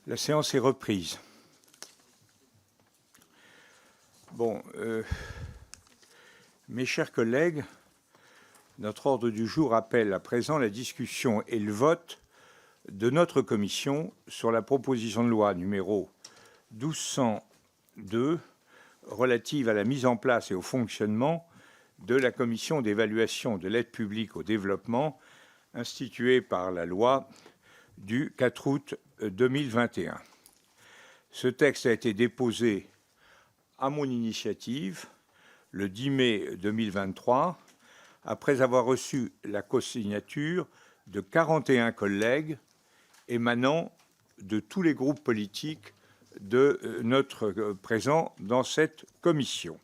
La séance est reprise. Mes chers collègues, notre ordre du jour appelle à présent la discussion et le vote de notre commission sur la proposition de loi numéro 1202 relative à la mise en place et au fonctionnement de la commission d'évaluation de l'aide publique au développement instituée par la loi du 4 août 2021. Ce texte a été déposé à mon initiative le 10 mai 2023, après avoir reçu la co-signature de 41 collègues émanant de tous les groupes politiques de notre présent dans cette commission.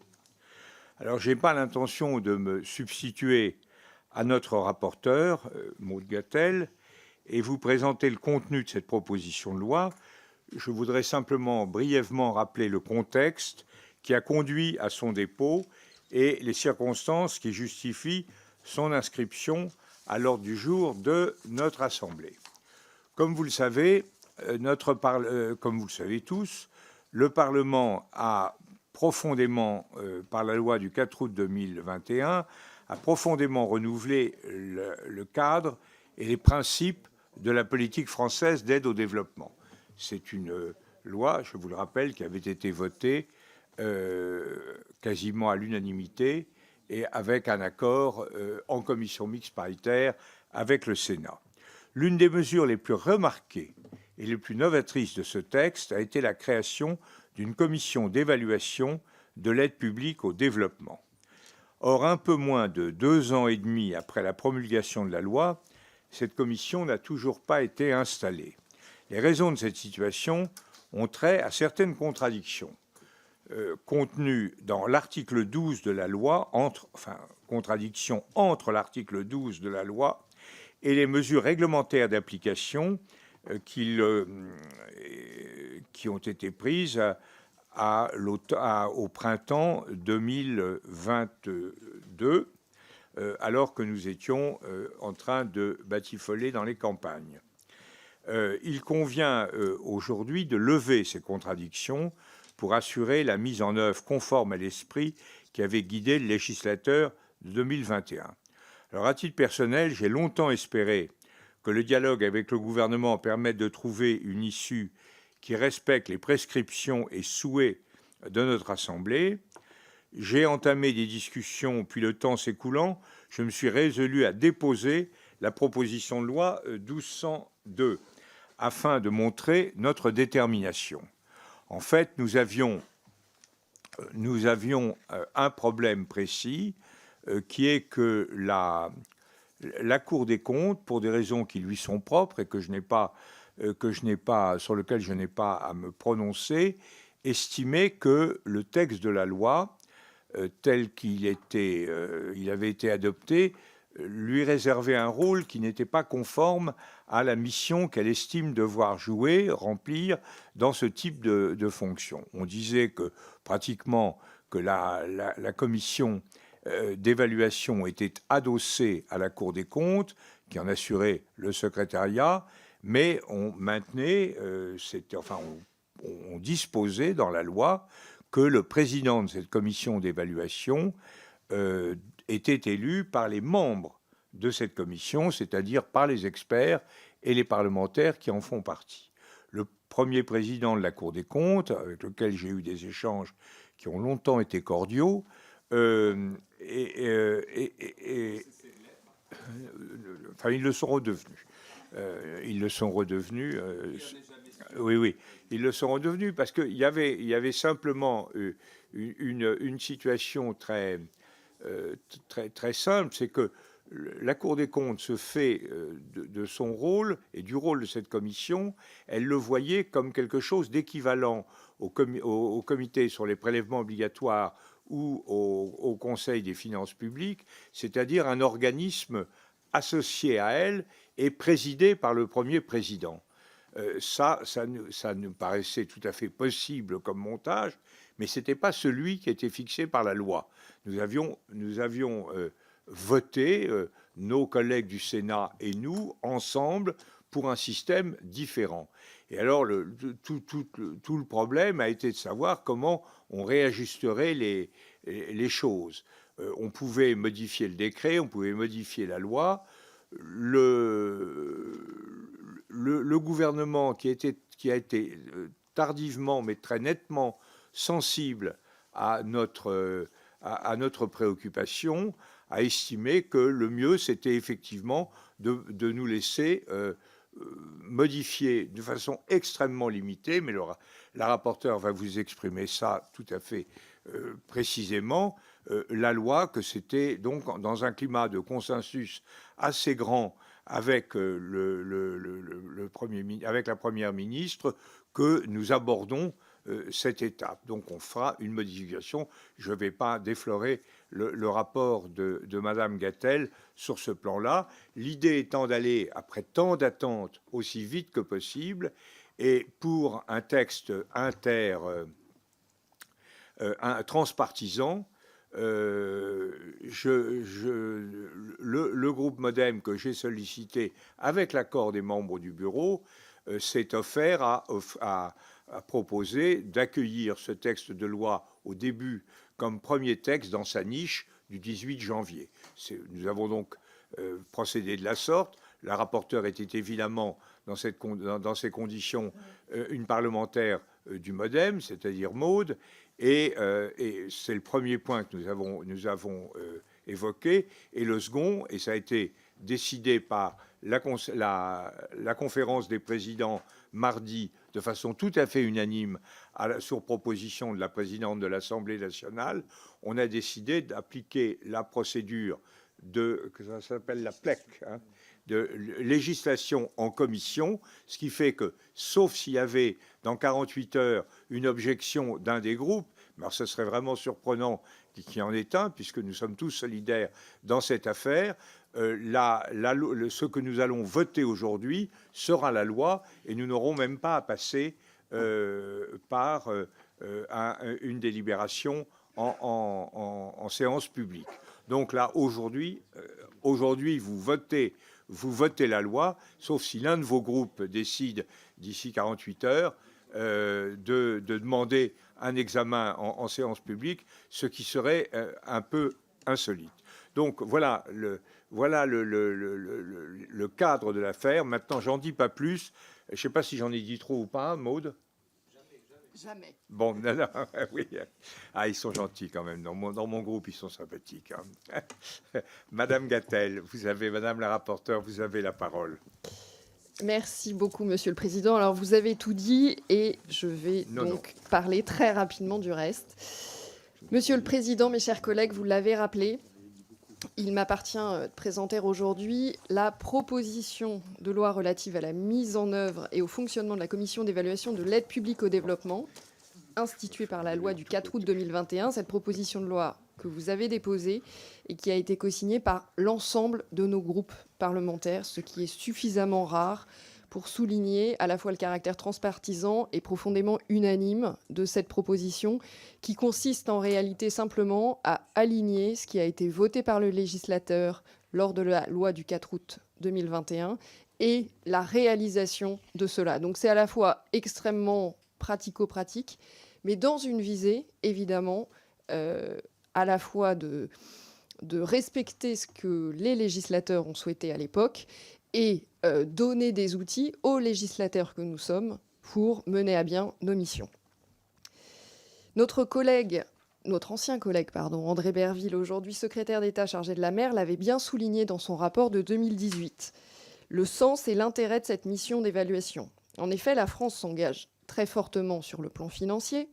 Alors, je n'ai pas l'intention de me substituer à notre rapporteur, Maud Gattel, et vous présenter le contenu de cette proposition de loi. Je voudrais simplement brièvement rappeler le contexte qui a conduit à son dépôt et les circonstances qui justifient son inscription à l'ordre du jour de notre Assemblée. Comme vous le savez, comme vous le savez tous, le Parlement a profondément, par la loi du 4 août 2021, a profondément renouvelé le cadre et les principes de la politique française d'aide au développement. C'est une loi, je vous le rappelle, qui avait été votée quasiment à l'unanimité et avec un accord en commission mixte paritaire avec le Sénat. L'une des mesures les plus remarquées et les plus novatrices de ce texte a été la création d'une commission d'évaluation de l'aide publique au développement. Or, un peu moins de 2 ans et demi après la promulgation de la loi, cette commission n'a toujours pas été installée. Les raisons de cette situation ont trait à certaines contradictions contenues dans l'article 12 de la loi, contradictions entre l'article 12 de la loi et les mesures réglementaires d'application qui ont été prises au printemps 2022, alors que nous étions en train de batifoler dans les campagnes. Il convient aujourd'hui de lever ces contradictions pour assurer la mise en œuvre conforme à l'esprit qui avait guidé le législateur de 2021. Alors, à titre personnel, j'ai longtemps espéré que le dialogue avec le gouvernement permette de trouver une issue qui respecte les prescriptions et souhaits de notre Assemblée. J'ai entamé des discussions, puis le temps s'écoulant, je me suis résolu à déposer la proposition de loi 1202 afin de montrer notre détermination. En fait, nous avions un problème précis qui est que la Cour des comptes, pour des raisons qui lui sont propres et sur lesquelles je n'ai pas à me prononcer, estimait que le texte de la loi, tel qu'il avait été adopté, lui réservait un rôle qui n'était pas conforme à la mission qu'elle estime devoir remplir dans ce type de fonction. On disait que pratiquement que la commission d'évaluation était adossée à la Cour des comptes, qui en assurait le secrétariat, mais on maintenait, on disposait dans la loi que le président de cette commission d'évaluation était élu par les membres de cette commission, c'est-à-dire par les experts et les parlementaires qui en font partie. Le premier président de la Cour des comptes, avec lequel j'ai eu des échanges qui ont longtemps été cordiaux, ils le sont redevenus. Ils le sont redevenus. Oui, ils le sont redevenus parce qu'il y avait simplement une situation très simple, c'est que la Cour des comptes se fait de son rôle et du rôle de cette commission, elle le voyait comme quelque chose d'équivalent au comité sur les prélèvements obligatoires ou au Conseil des finances publiques, c'est-à-dire un organisme associé à elle et présidé par le premier président. Ça nous paraissait tout à fait possible comme montage, mais ce n'était pas celui qui était fixé par la loi. Nous avions voté, nos collègues du Sénat et nous, ensemble, pour un système différent. Et alors, tout le problème a été de savoir comment on réajusterait les choses. On pouvait modifier le décret, on pouvait modifier la loi. Le gouvernement qui a été tardivement, mais très nettement sensible à notre préoccupation, a estimé que le mieux, c'était effectivement de nous laisser modifier de façon extrêmement limitée, mais la rapporteure va vous exprimer ça tout à fait précisément, la loi, que c'était donc dans un climat de consensus assez grand avec, avec la Première ministre, que nous abordons cette étape. Donc on fera une modification. Je ne vais pas déflorer le rapport de Madame Gatel sur ce plan-là. L'idée étant d'aller, après tant d'attentes, aussi vite que possible, et pour un texte transpartisan, le groupe MoDem que j'ai sollicité avec l'accord des membres du bureau s'est offert à proposer d'accueillir ce texte de loi au début comme premier texte dans sa niche du 18 janvier. Nous avons donc procédé de la sorte. La rapporteure était évidemment dans ces conditions une parlementaire du MoDem, c'est-à-dire Maude, et c'est le premier point que nous avons évoqué. Et le second, et ça a été décidé par la conférence des présidents mardi de façon tout à fait unanime, sur proposition de la présidente de l'Assemblée nationale, on a décidé d'appliquer la procédure que ça s'appelle la PLEC, de législation en commission, ce qui fait que, sauf s'il y avait dans 48 heures une objection d'un des groupes, alors ce serait vraiment surprenant qu'il y en ait un, puisque nous sommes tous solidaires dans cette affaire, ce que nous allons voter aujourd'hui sera la loi, et nous n'aurons même pas à passer par une délibération en séance publique. Donc là, aujourd'hui, vous votez la loi, sauf si l'un de vos groupes décide d'ici 48 heures de demander un examen en séance publique, ce qui serait un peu insolite. Donc voilà le cadre de l'affaire. Maintenant, j'en dis pas plus. Je ne sais pas si j'en ai dit trop ou pas, Maude. Jamais. Bon, non, oui. Ah, ils sont gentils quand même. Dans mon groupe, ils sont sympathiques. Madame Gatel, Madame la rapporteure, vous avez la parole. Merci beaucoup, Monsieur le Président. Alors, vous avez tout dit et je vais parler très rapidement du reste. Monsieur le Président, mes chers collègues, vous l'avez rappelé, il m'appartient de présenter aujourd'hui la proposition de loi relative à la mise en œuvre et au fonctionnement de la Commission d'évaluation de l'aide publique au développement, instituée par la loi du 4 août 2021. Cette proposition de loi que vous avez déposée et qui a été co-signée par l'ensemble de nos groupes parlementaires, ce qui est suffisamment rare pour souligner à la fois le caractère transpartisan et profondément unanime de cette proposition, qui consiste en réalité simplement à aligner ce qui a été voté par le législateur lors de la loi du 4 août 2021 et la réalisation de cela. Donc c'est à la fois extrêmement pratico-pratique, mais dans une visée, évidemment, à la fois de respecter ce que les législateurs ont souhaité à l'époque et donner des outils aux législateurs que nous sommes pour mener à bien nos missions. Notre ancien collègue, André Berville, aujourd'hui secrétaire d'État chargé de la mer, l'avait bien souligné dans son rapport de 2018. Le sens et l'intérêt de cette mission d'évaluation. En effet, la France s'engage très fortement sur le plan financier,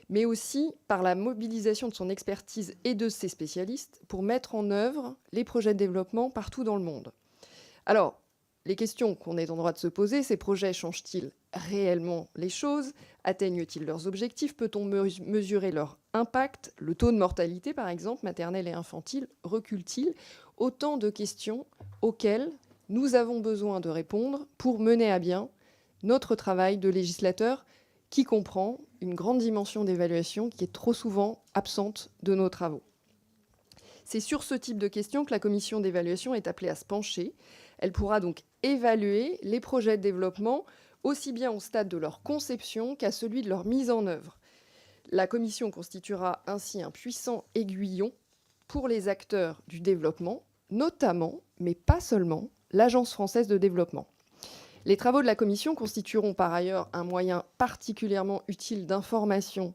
mais aussi par la mobilisation de son expertise et de ses spécialistes pour mettre en œuvre les projets de développement partout dans le monde. Alors, les questions qu'on est en droit de se poser, ces projets changent-ils réellement les choses? Atteignent-ils leurs objectifs? Peut-on mesurer leur impact? Le taux de mortalité, par exemple, maternelle et infantile, recule-t-il? Autant de questions auxquelles nous avons besoin de répondre pour mener à bien notre travail de législateur qui comprend une grande dimension d'évaluation qui est trop souvent absente de nos travaux. C'est sur ce type de questions que la commission d'évaluation est appelée à se pencher. Elle pourra donc évaluer les projets de développement, aussi bien au stade de leur conception qu'à celui de leur mise en œuvre. La Commission constituera ainsi un puissant aiguillon pour les acteurs du développement, notamment, mais pas seulement, l'Agence française de développement. Les travaux de la Commission constitueront par ailleurs un moyen particulièrement utile d'information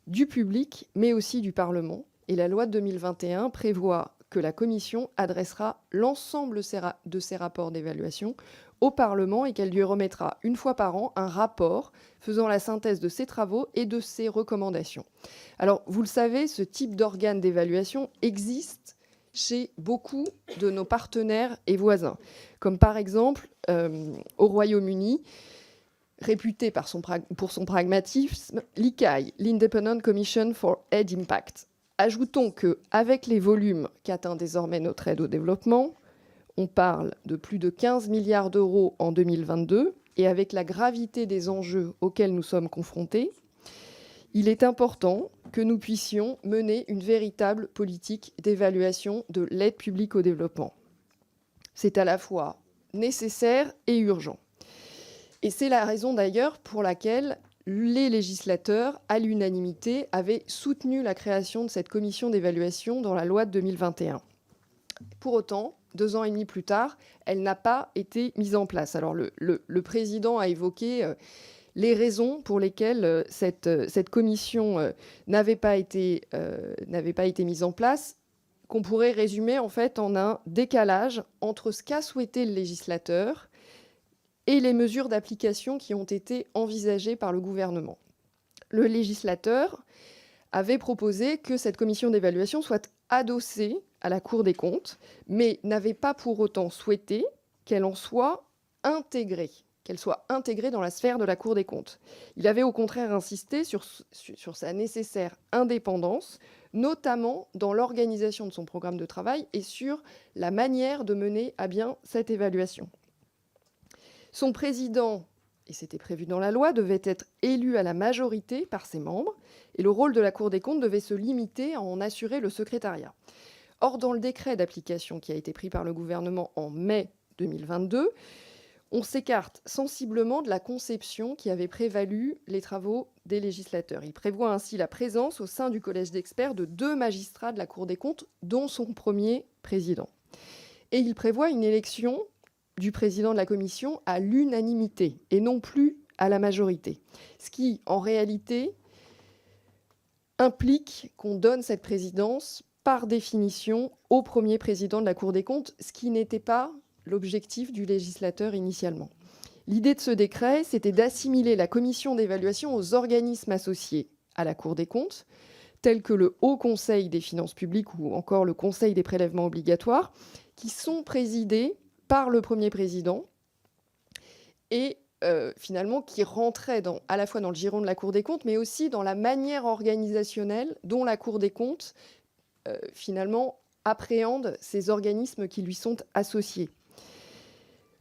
du public, mais aussi du Parlement. Et la loi de 2021 prévoit que la Commission adressera l'ensemble de ses rapports d'évaluation au Parlement et qu'elle lui remettra une fois par an un rapport faisant la synthèse de ses travaux et de ses recommandations. Alors, vous le savez, ce type d'organe d'évaluation existe chez beaucoup de nos partenaires et voisins, comme par exemple au Royaume-Uni, réputé pour son pragmatisme, l'ICAI, l'Independent Commission for Aid Impact. Ajoutons qu'avec les volumes qu'atteint désormais notre aide au développement, on parle de plus de 15 milliards d'euros en 2022, et avec la gravité des enjeux auxquels nous sommes confrontés, il est important que nous puissions mener une véritable politique d'évaluation de l'aide publique au développement. C'est à la fois nécessaire et urgent. Et c'est la raison d'ailleurs pour laquelle les législateurs, à l'unanimité, avaient soutenu la création de cette commission d'évaluation dans la loi de 2021. Pour autant, 2 ans et demi plus tard, elle n'a pas été mise en place. Alors le président a évoqué les raisons pour lesquelles cette commission n'avait pas été mise en place, qu'on pourrait résumer en fait en un décalage entre ce qu'a souhaité le législateur et les mesures d'application qui ont été envisagées par le gouvernement. Le législateur avait proposé que cette commission d'évaluation soit adossée à la Cour des comptes, mais n'avait pas pour autant souhaité qu'elle en soit intégrée, dans la sphère de la Cour des comptes. Il avait au contraire insisté sur sa nécessaire indépendance, notamment dans l'organisation de son programme de travail et sur la manière de mener à bien cette évaluation. Son président, et c'était prévu dans la loi, devait être élu à la majorité par ses membres, et le rôle de la Cour des comptes devait se limiter à en assurer le secrétariat. Or, dans le décret d'application qui a été pris par le gouvernement en mai 2022, on s'écarte sensiblement de la conception qui avait prévalu les travaux des législateurs. Il prévoit ainsi la présence au sein du collège d'experts de 2 magistrats de la Cour des comptes, dont son premier président. Et il prévoit une élection du président de la commission à l'unanimité et non plus à la majorité. Ce qui, en réalité, implique qu'on donne cette présidence par définition au premier président de la Cour des comptes, ce qui n'était pas l'objectif du législateur initialement. L'idée de ce décret, c'était d'assimiler la commission d'évaluation aux organismes associés à la Cour des comptes, tels que le Haut Conseil des finances publiques ou encore le Conseil des prélèvements obligatoires, qui sont présidés par le premier président et finalement qui rentrait à la fois dans le giron de la Cour des comptes, mais aussi dans la manière organisationnelle dont la Cour des comptes finalement appréhende ces organismes qui lui sont associés.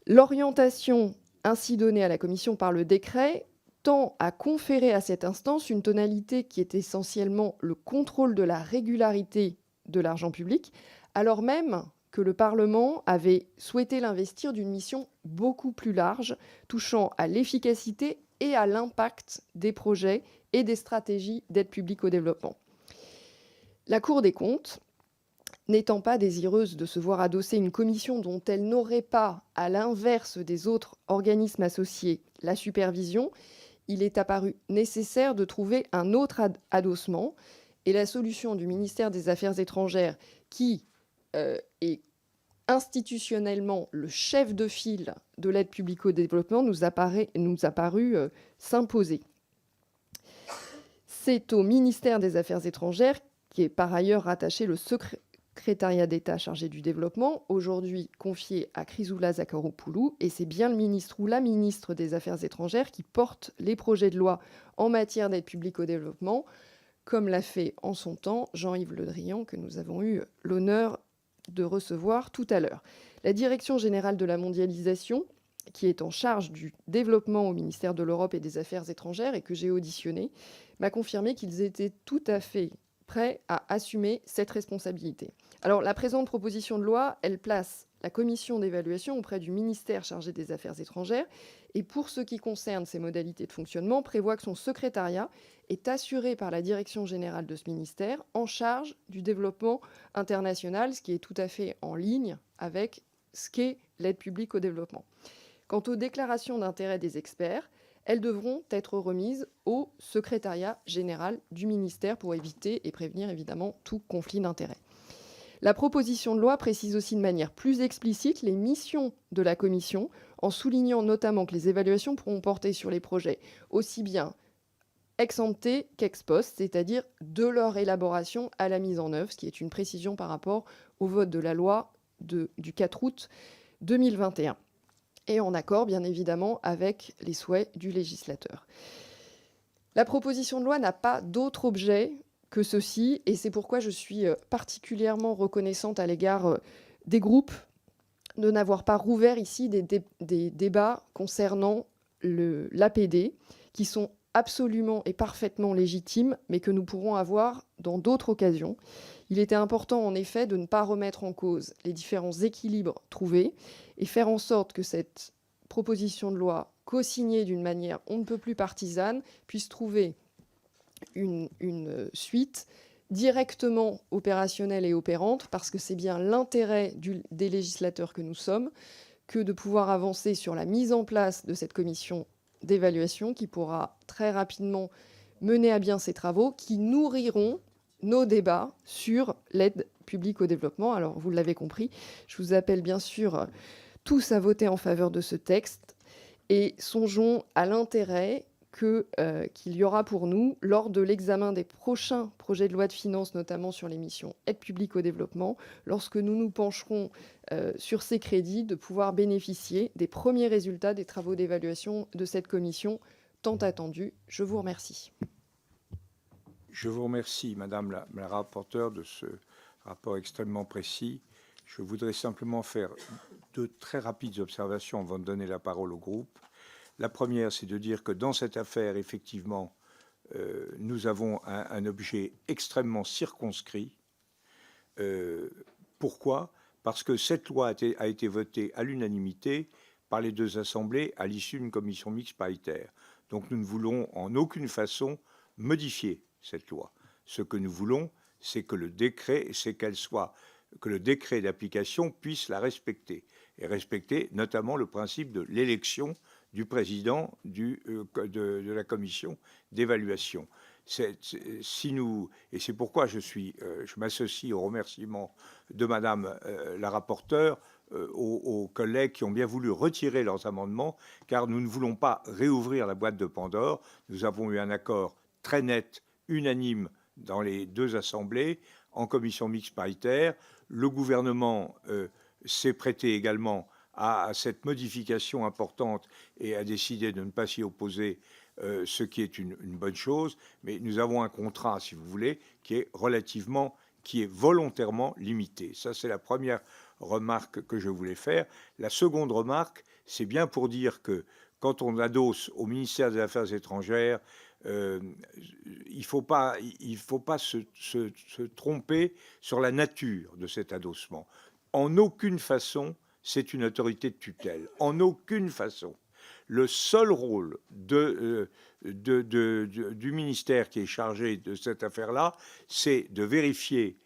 L'orientation ainsi donnée à la Commission par le décret tend à conférer à cette instance une tonalité qui est essentiellement le contrôle de la régularité de l'argent public, alors même que le Parlement avait souhaité l'investir d'une mission beaucoup plus large, touchant à l'efficacité et à l'impact des projets et des stratégies d'aide publique au développement. La Cour des comptes, n'étant pas désireuse de se voir adosser une commission dont elle n'aurait pas, à l'inverse des autres organismes associés, la supervision, il est apparu nécessaire de trouver un autre adossement. Et la solution du ministère des Affaires étrangères, qui est institutionnellement le chef de file de l'aide publique au développement, nous a paru s'imposer. C'est au ministère des Affaires étrangères, qui est par ailleurs rattaché le secrétariat d'État chargé du développement, aujourd'hui confié à Chrysoula Zacharopoulou, et c'est bien le ministre ou la ministre des Affaires étrangères qui porte les projets de loi en matière d'aide publique au développement, comme l'a fait en son temps Jean-Yves Le Drian, que nous avons eu l'honneur de recevoir tout à l'heure. La Direction générale de la mondialisation, qui est en charge du développement au ministère de l'Europe et des Affaires étrangères et que j'ai auditionné, m'a confirmé qu'ils étaient tout à fait prêts à assumer cette responsabilité. Alors, la présente proposition de loi, elle place la commission d'évaluation auprès du ministère chargé des Affaires étrangères et pour ce qui concerne ses modalités de fonctionnement, prévoit que son secrétariat est assuré par la direction générale de ce ministère en charge du développement international, ce qui est tout à fait en ligne avec ce qu'est l'aide publique au développement. Quant aux déclarations d'intérêt des experts, elles devront être remises au secrétariat général du ministère pour éviter et prévenir évidemment tout conflit d'intérêts. La proposition de loi précise aussi de manière plus explicite les missions de la commission, en soulignant notamment que les évaluations pourront porter sur les projets aussi bien ex ante qu'ex post, c'est-à-dire de leur élaboration à la mise en œuvre, ce qui est une précision par rapport au vote de la loi du 4 août 2021. Et en accord, bien évidemment, avec les souhaits du législateur. La proposition de loi n'a pas d'autre objet que ceci, et c'est pourquoi je suis particulièrement reconnaissante à l'égard des groupes de n'avoir pas rouvert ici des débats concernant l'APD, qui sont absolument et parfaitement légitimes, mais que nous pourrons avoir dans d'autres occasions. Il était important, en effet, de ne pas remettre en cause les différents équilibres trouvés et faire en sorte que cette proposition de loi, co-signée d'une manière on ne peut plus partisane, puisse trouver une suite directement opérationnelle et opérante, parce que c'est bien l'intérêt des législateurs que nous sommes que de pouvoir avancer sur la mise en place de cette commission d'évaluation qui pourra très rapidement mener à bien ces travaux qui nourriront nos débats sur l'aide publique au développement. Alors, vous l'avez compris, je vous appelle bien sûr tous à voter en faveur de ce texte et songeons à l'intérêt qu'il y aura pour nous lors de l'examen des prochains projets de loi de finances, notamment sur les missions aide publique au développement, lorsque nous nous pencherons sur ces crédits, de pouvoir bénéficier des premiers résultats des travaux d'évaluation de cette commission tant attendue. Je vous remercie. Je vous remercie, Madame la rapporteure, de ce rapport extrêmement précis. Je voudrais simplement faire deux très rapides observations avant de donner la parole au groupe. La première, c'est de dire que dans cette affaire, effectivement, nous avons un objet extrêmement circonscrit. Pourquoi ? Parce que cette loi a été votée à l'unanimité par les deux assemblées à l'issue d'une commission mixte paritaire. Donc nous ne voulons en aucune façon modifier cette loi. Ce que nous voulons, c'est que le décret d'application puisse la respecter, et respecter notamment le principe de l'élection du président de la commission d'évaluation. Et c'est pourquoi je m'associe au remerciement de Madame la rapporteure aux collègues qui ont bien voulu retirer leurs amendements, car nous ne voulons pas réouvrir la boîte de Pandore. Nous avons eu un accord très net, unanime, dans les deux assemblées, en commission mixte paritaire. Le gouvernement s'est prêté également à cette modification importante et a décidé de ne pas s'y opposer, ce qui est une bonne chose. Mais nous avons un contrat, si vous voulez, qui est volontairement limité. Ça, c'est la première remarque que je voulais faire. La seconde remarque, c'est bien pour dire que quand on adosse au ministère des Affaires étrangères, il ne faut pas se tromper sur la nature de cet adossement. En aucune façon, c'est une autorité de tutelle. En aucune façon. Le seul rôle du ministère qui est chargé de cette affaire-là, c'est de vérifier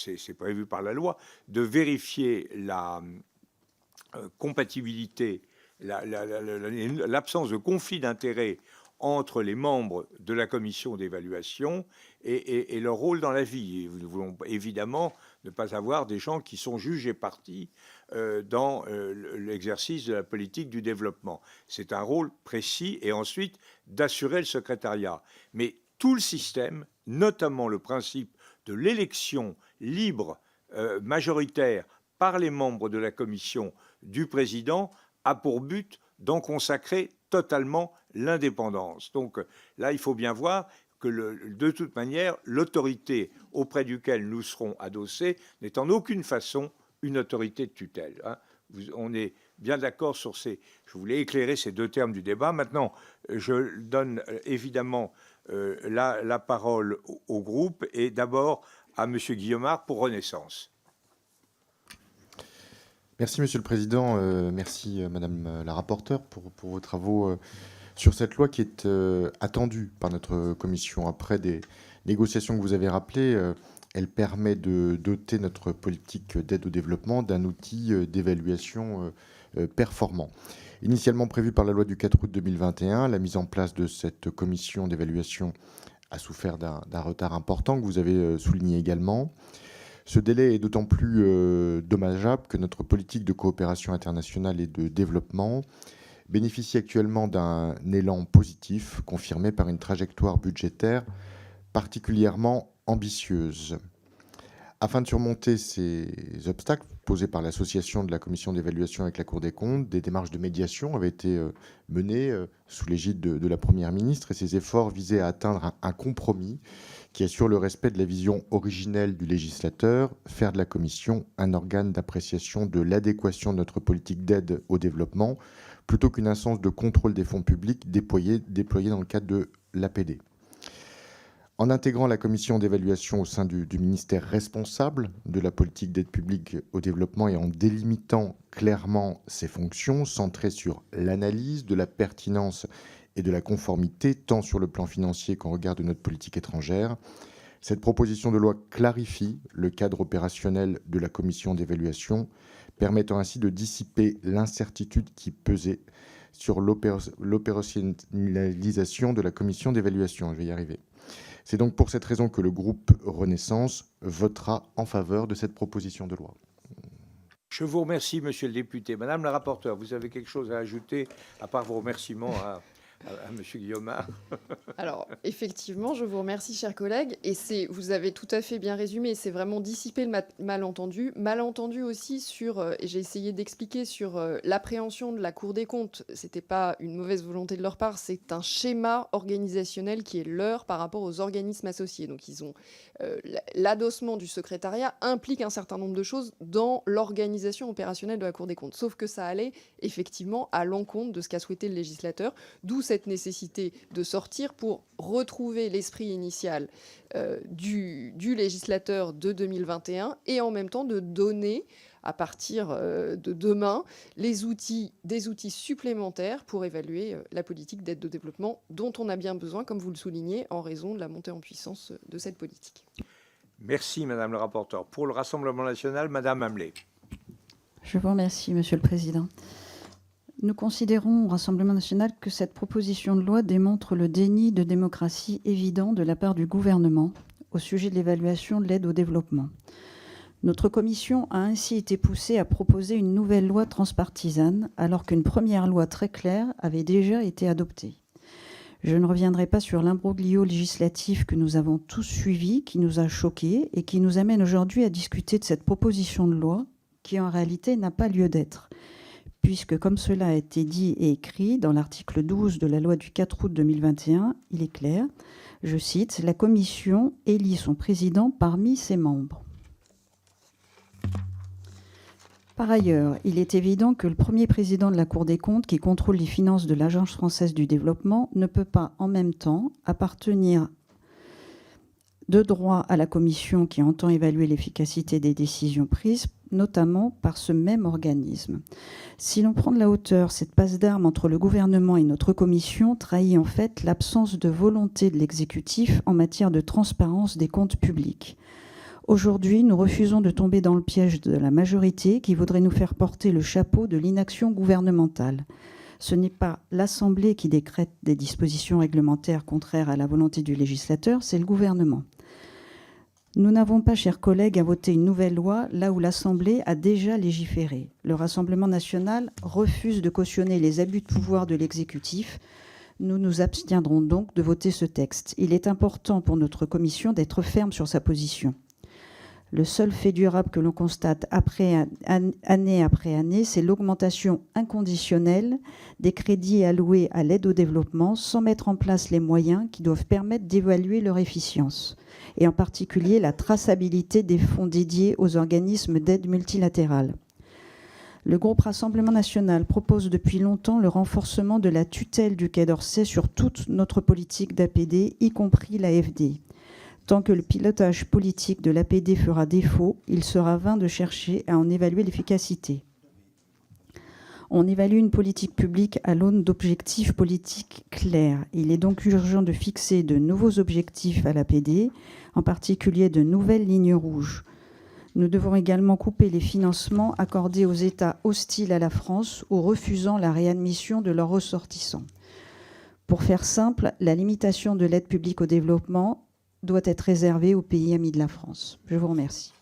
c'est prévu par la loi, de vérifier la compatibilité, l'absence de conflit d'intérêts entre les membres de la commission d'évaluation et leur rôle dans la vie. Nous voulons évidemment ne pas avoir des gens qui sont juges et partis dans l'exercice de la politique du développement. C'est un rôle précis, et ensuite d'assurer le secrétariat. Mais tout le système, notamment le principe de l'élection libre, majoritaire, par les membres de la commission du président, a pour but d'en consacrer totalement l'indépendance. Donc là, il faut bien voir que de toute manière, l'autorité auprès duquel nous serons adossés n'est en aucune façon une autorité de tutelle. On est bien d'accord sur ces... Je voulais éclairer ces deux termes du débat. Maintenant, je donne évidemment la parole au groupe, et d'abord à M. Guillaumard pour Renaissance. Merci Monsieur le Président, merci Madame la rapporteure pour vos travaux sur cette loi qui est attendue par notre commission. Après des négociations que vous avez rappelées, elle permet de doter notre politique d'aide au développement d'un outil d'évaluation performant. Initialement prévu par la loi du 4 août 2021, la mise en place de cette commission d'évaluation a souffert d'un retard important que vous avez souligné également. Ce délai est d'autant plus dommageable que notre politique de coopération internationale et de développement bénéficie actuellement d'un élan positif confirmé par une trajectoire budgétaire particulièrement ambitieuse. Afin de surmonter ces obstacles posés par l'association de la commission d'évaluation avec la Cour des comptes, des démarches de médiation avaient été menées sous l'égide de la Première ministre, et ces efforts visaient à atteindre un compromis qui assure le respect de la vision originelle du législateur, faire de la commission un organe d'appréciation de l'adéquation de notre politique d'aide au développement, plutôt qu'une instance de contrôle des fonds publics déployée dans le cadre de l'APD. En intégrant la commission d'évaluation au sein du ministère responsable de la politique d'aide publique au développement et en délimitant clairement ses fonctions centrées sur l'analyse de la pertinence et de la conformité, tant sur le plan financier qu'en regard de notre politique étrangère, cette proposition de loi clarifie le cadre opérationnel de la commission d'évaluation, permettant ainsi de dissiper l'incertitude qui pesait sur l'opérationnalisation de la commission d'évaluation. Je vais y arriver. C'est donc pour cette raison que le groupe Renaissance votera en faveur de cette proposition de loi. Je vous remercie, monsieur le député. Madame la rapporteure, vous avez quelque chose à ajouter, à part vos remerciements à monsieur Guillaumard? Alors, effectivement, je vous remercie, chers collègues. Et vous avez tout à fait bien résumé, c'est vraiment dissiper le malentendu. Malentendu aussi sur, et j'ai essayé d'expliquer, sur l'appréhension de la Cour des comptes. Ce n'était pas une mauvaise volonté de leur part, c'est un schéma organisationnel qui est leur par rapport aux organismes associés. Donc, ils ont l'adossement du secrétariat implique un certain nombre de choses dans l'organisation opérationnelle de la Cour des comptes. Sauf que ça allait effectivement à l'encontre de ce qu'a souhaité le législateur, d'où cette nécessité de sortir pour retrouver l'esprit initial du législateur de 2021 et en même temps de donner, à partir de demain, des outils supplémentaires pour évaluer la politique d'aide au développement dont on a bien besoin, comme vous le soulignez, en raison de la montée en puissance de cette politique. Merci, Madame le rapporteur. Pour le Rassemblement national, Madame Hamelé. Je vous remercie, Monsieur le Président. Nous considérons au Rassemblement national que cette proposition de loi démontre le déni de démocratie évident de la part du gouvernement au sujet de l'évaluation de l'aide au développement. Notre commission a ainsi été poussée à proposer une nouvelle loi transpartisane, alors qu'une première loi très claire avait déjà été adoptée. Je ne reviendrai pas sur l'imbroglio législatif que nous avons tous suivi, qui nous a choqués et qui nous amène aujourd'hui à discuter de cette proposition de loi qui, en réalité, n'a pas lieu d'être. Puisque, comme cela a été dit et écrit dans l'article 12 de la loi du 4 août 2021, il est clair, je cite, « La Commission élit son président parmi ses membres ». Par ailleurs, il est évident que le premier président de la Cour des comptes, qui contrôle les finances de l'Agence française du développement, ne peut pas en même temps appartenir de droit à la Commission qui entend évaluer l'efficacité des décisions prises, notamment par ce même organisme. Si l'on prend de la hauteur, cette passe d'armes entre le gouvernement et notre commission trahit en fait l'absence de volonté de l'exécutif en matière de transparence des comptes publics. Aujourd'hui, nous refusons de tomber dans le piège de la majorité qui voudrait nous faire porter le chapeau de l'inaction gouvernementale. Ce n'est pas l'Assemblée qui décrète des dispositions réglementaires contraires à la volonté du législateur, c'est le gouvernement. Nous n'avons pas, chers collègues, à voter une nouvelle loi là où l'Assemblée a déjà légiféré. Le Rassemblement national refuse de cautionner les abus de pouvoir de l'exécutif. Nous nous abstiendrons donc de voter ce texte. Il est important pour notre commission d'être ferme sur sa position. Le seul fait durable que l'on constate année après année, c'est l'augmentation inconditionnelle des crédits alloués à l'aide au développement sans mettre en place les moyens qui doivent permettre d'évaluer leur efficience, et en particulier la traçabilité des fonds dédiés aux organismes d'aide multilatérale. Le groupe Rassemblement national propose depuis longtemps le renforcement de la tutelle du Quai d'Orsay sur toute notre politique d'APD, y compris l'AFD. Tant que le pilotage politique de l'APD fera défaut, il sera vain de chercher à en évaluer l'efficacité. On évalue une politique publique à l'aune d'objectifs politiques clairs. Il est donc urgent de fixer de nouveaux objectifs à l'APD, en particulier de nouvelles lignes rouges. Nous devons également couper les financements accordés aux États hostiles à la France ou refusant la réadmission de leurs ressortissants. Pour faire simple, la limitation de l'aide publique au développement doit être réservée aux pays amis de la France. Je vous remercie.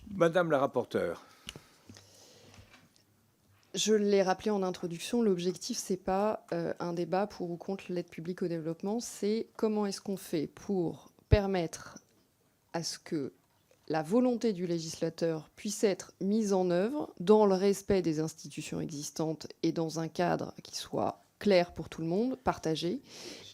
Madame la rapporteure. Je l'ai rappelé en introduction, l'objectif, ce n'est pas un débat pour ou contre l'aide publique au développement, c'est comment est-ce qu'on fait pour permettre à ce que la volonté du législateur puisse être mise en œuvre dans le respect des institutions existantes et dans un cadre qui soit clair pour tout le monde, partagé,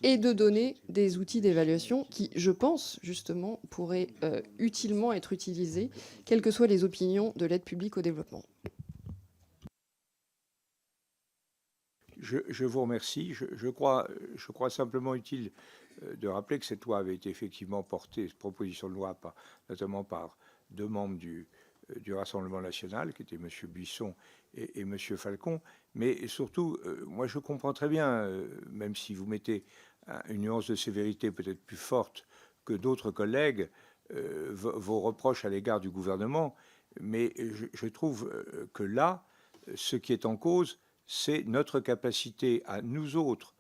et de donner des outils d'évaluation qui, je pense, justement, pourraient utilement être utilisés, quelles que soient les opinions de l'aide publique au développement. Je vous remercie. Je crois simplement utile de rappeler que cette loi avait été effectivement portée, cette proposition de loi, notamment par deux membres du Rassemblement national, qui étaient M. Buisson et M. Falcon. Mais surtout, moi je comprends très bien, même si vous mettez une nuance de sévérité peut-être plus forte que d'autres collègues, vos reproches à l'égard du gouvernement. Mais je trouve que là, ce qui est en cause, c'est notre capacité à nous autres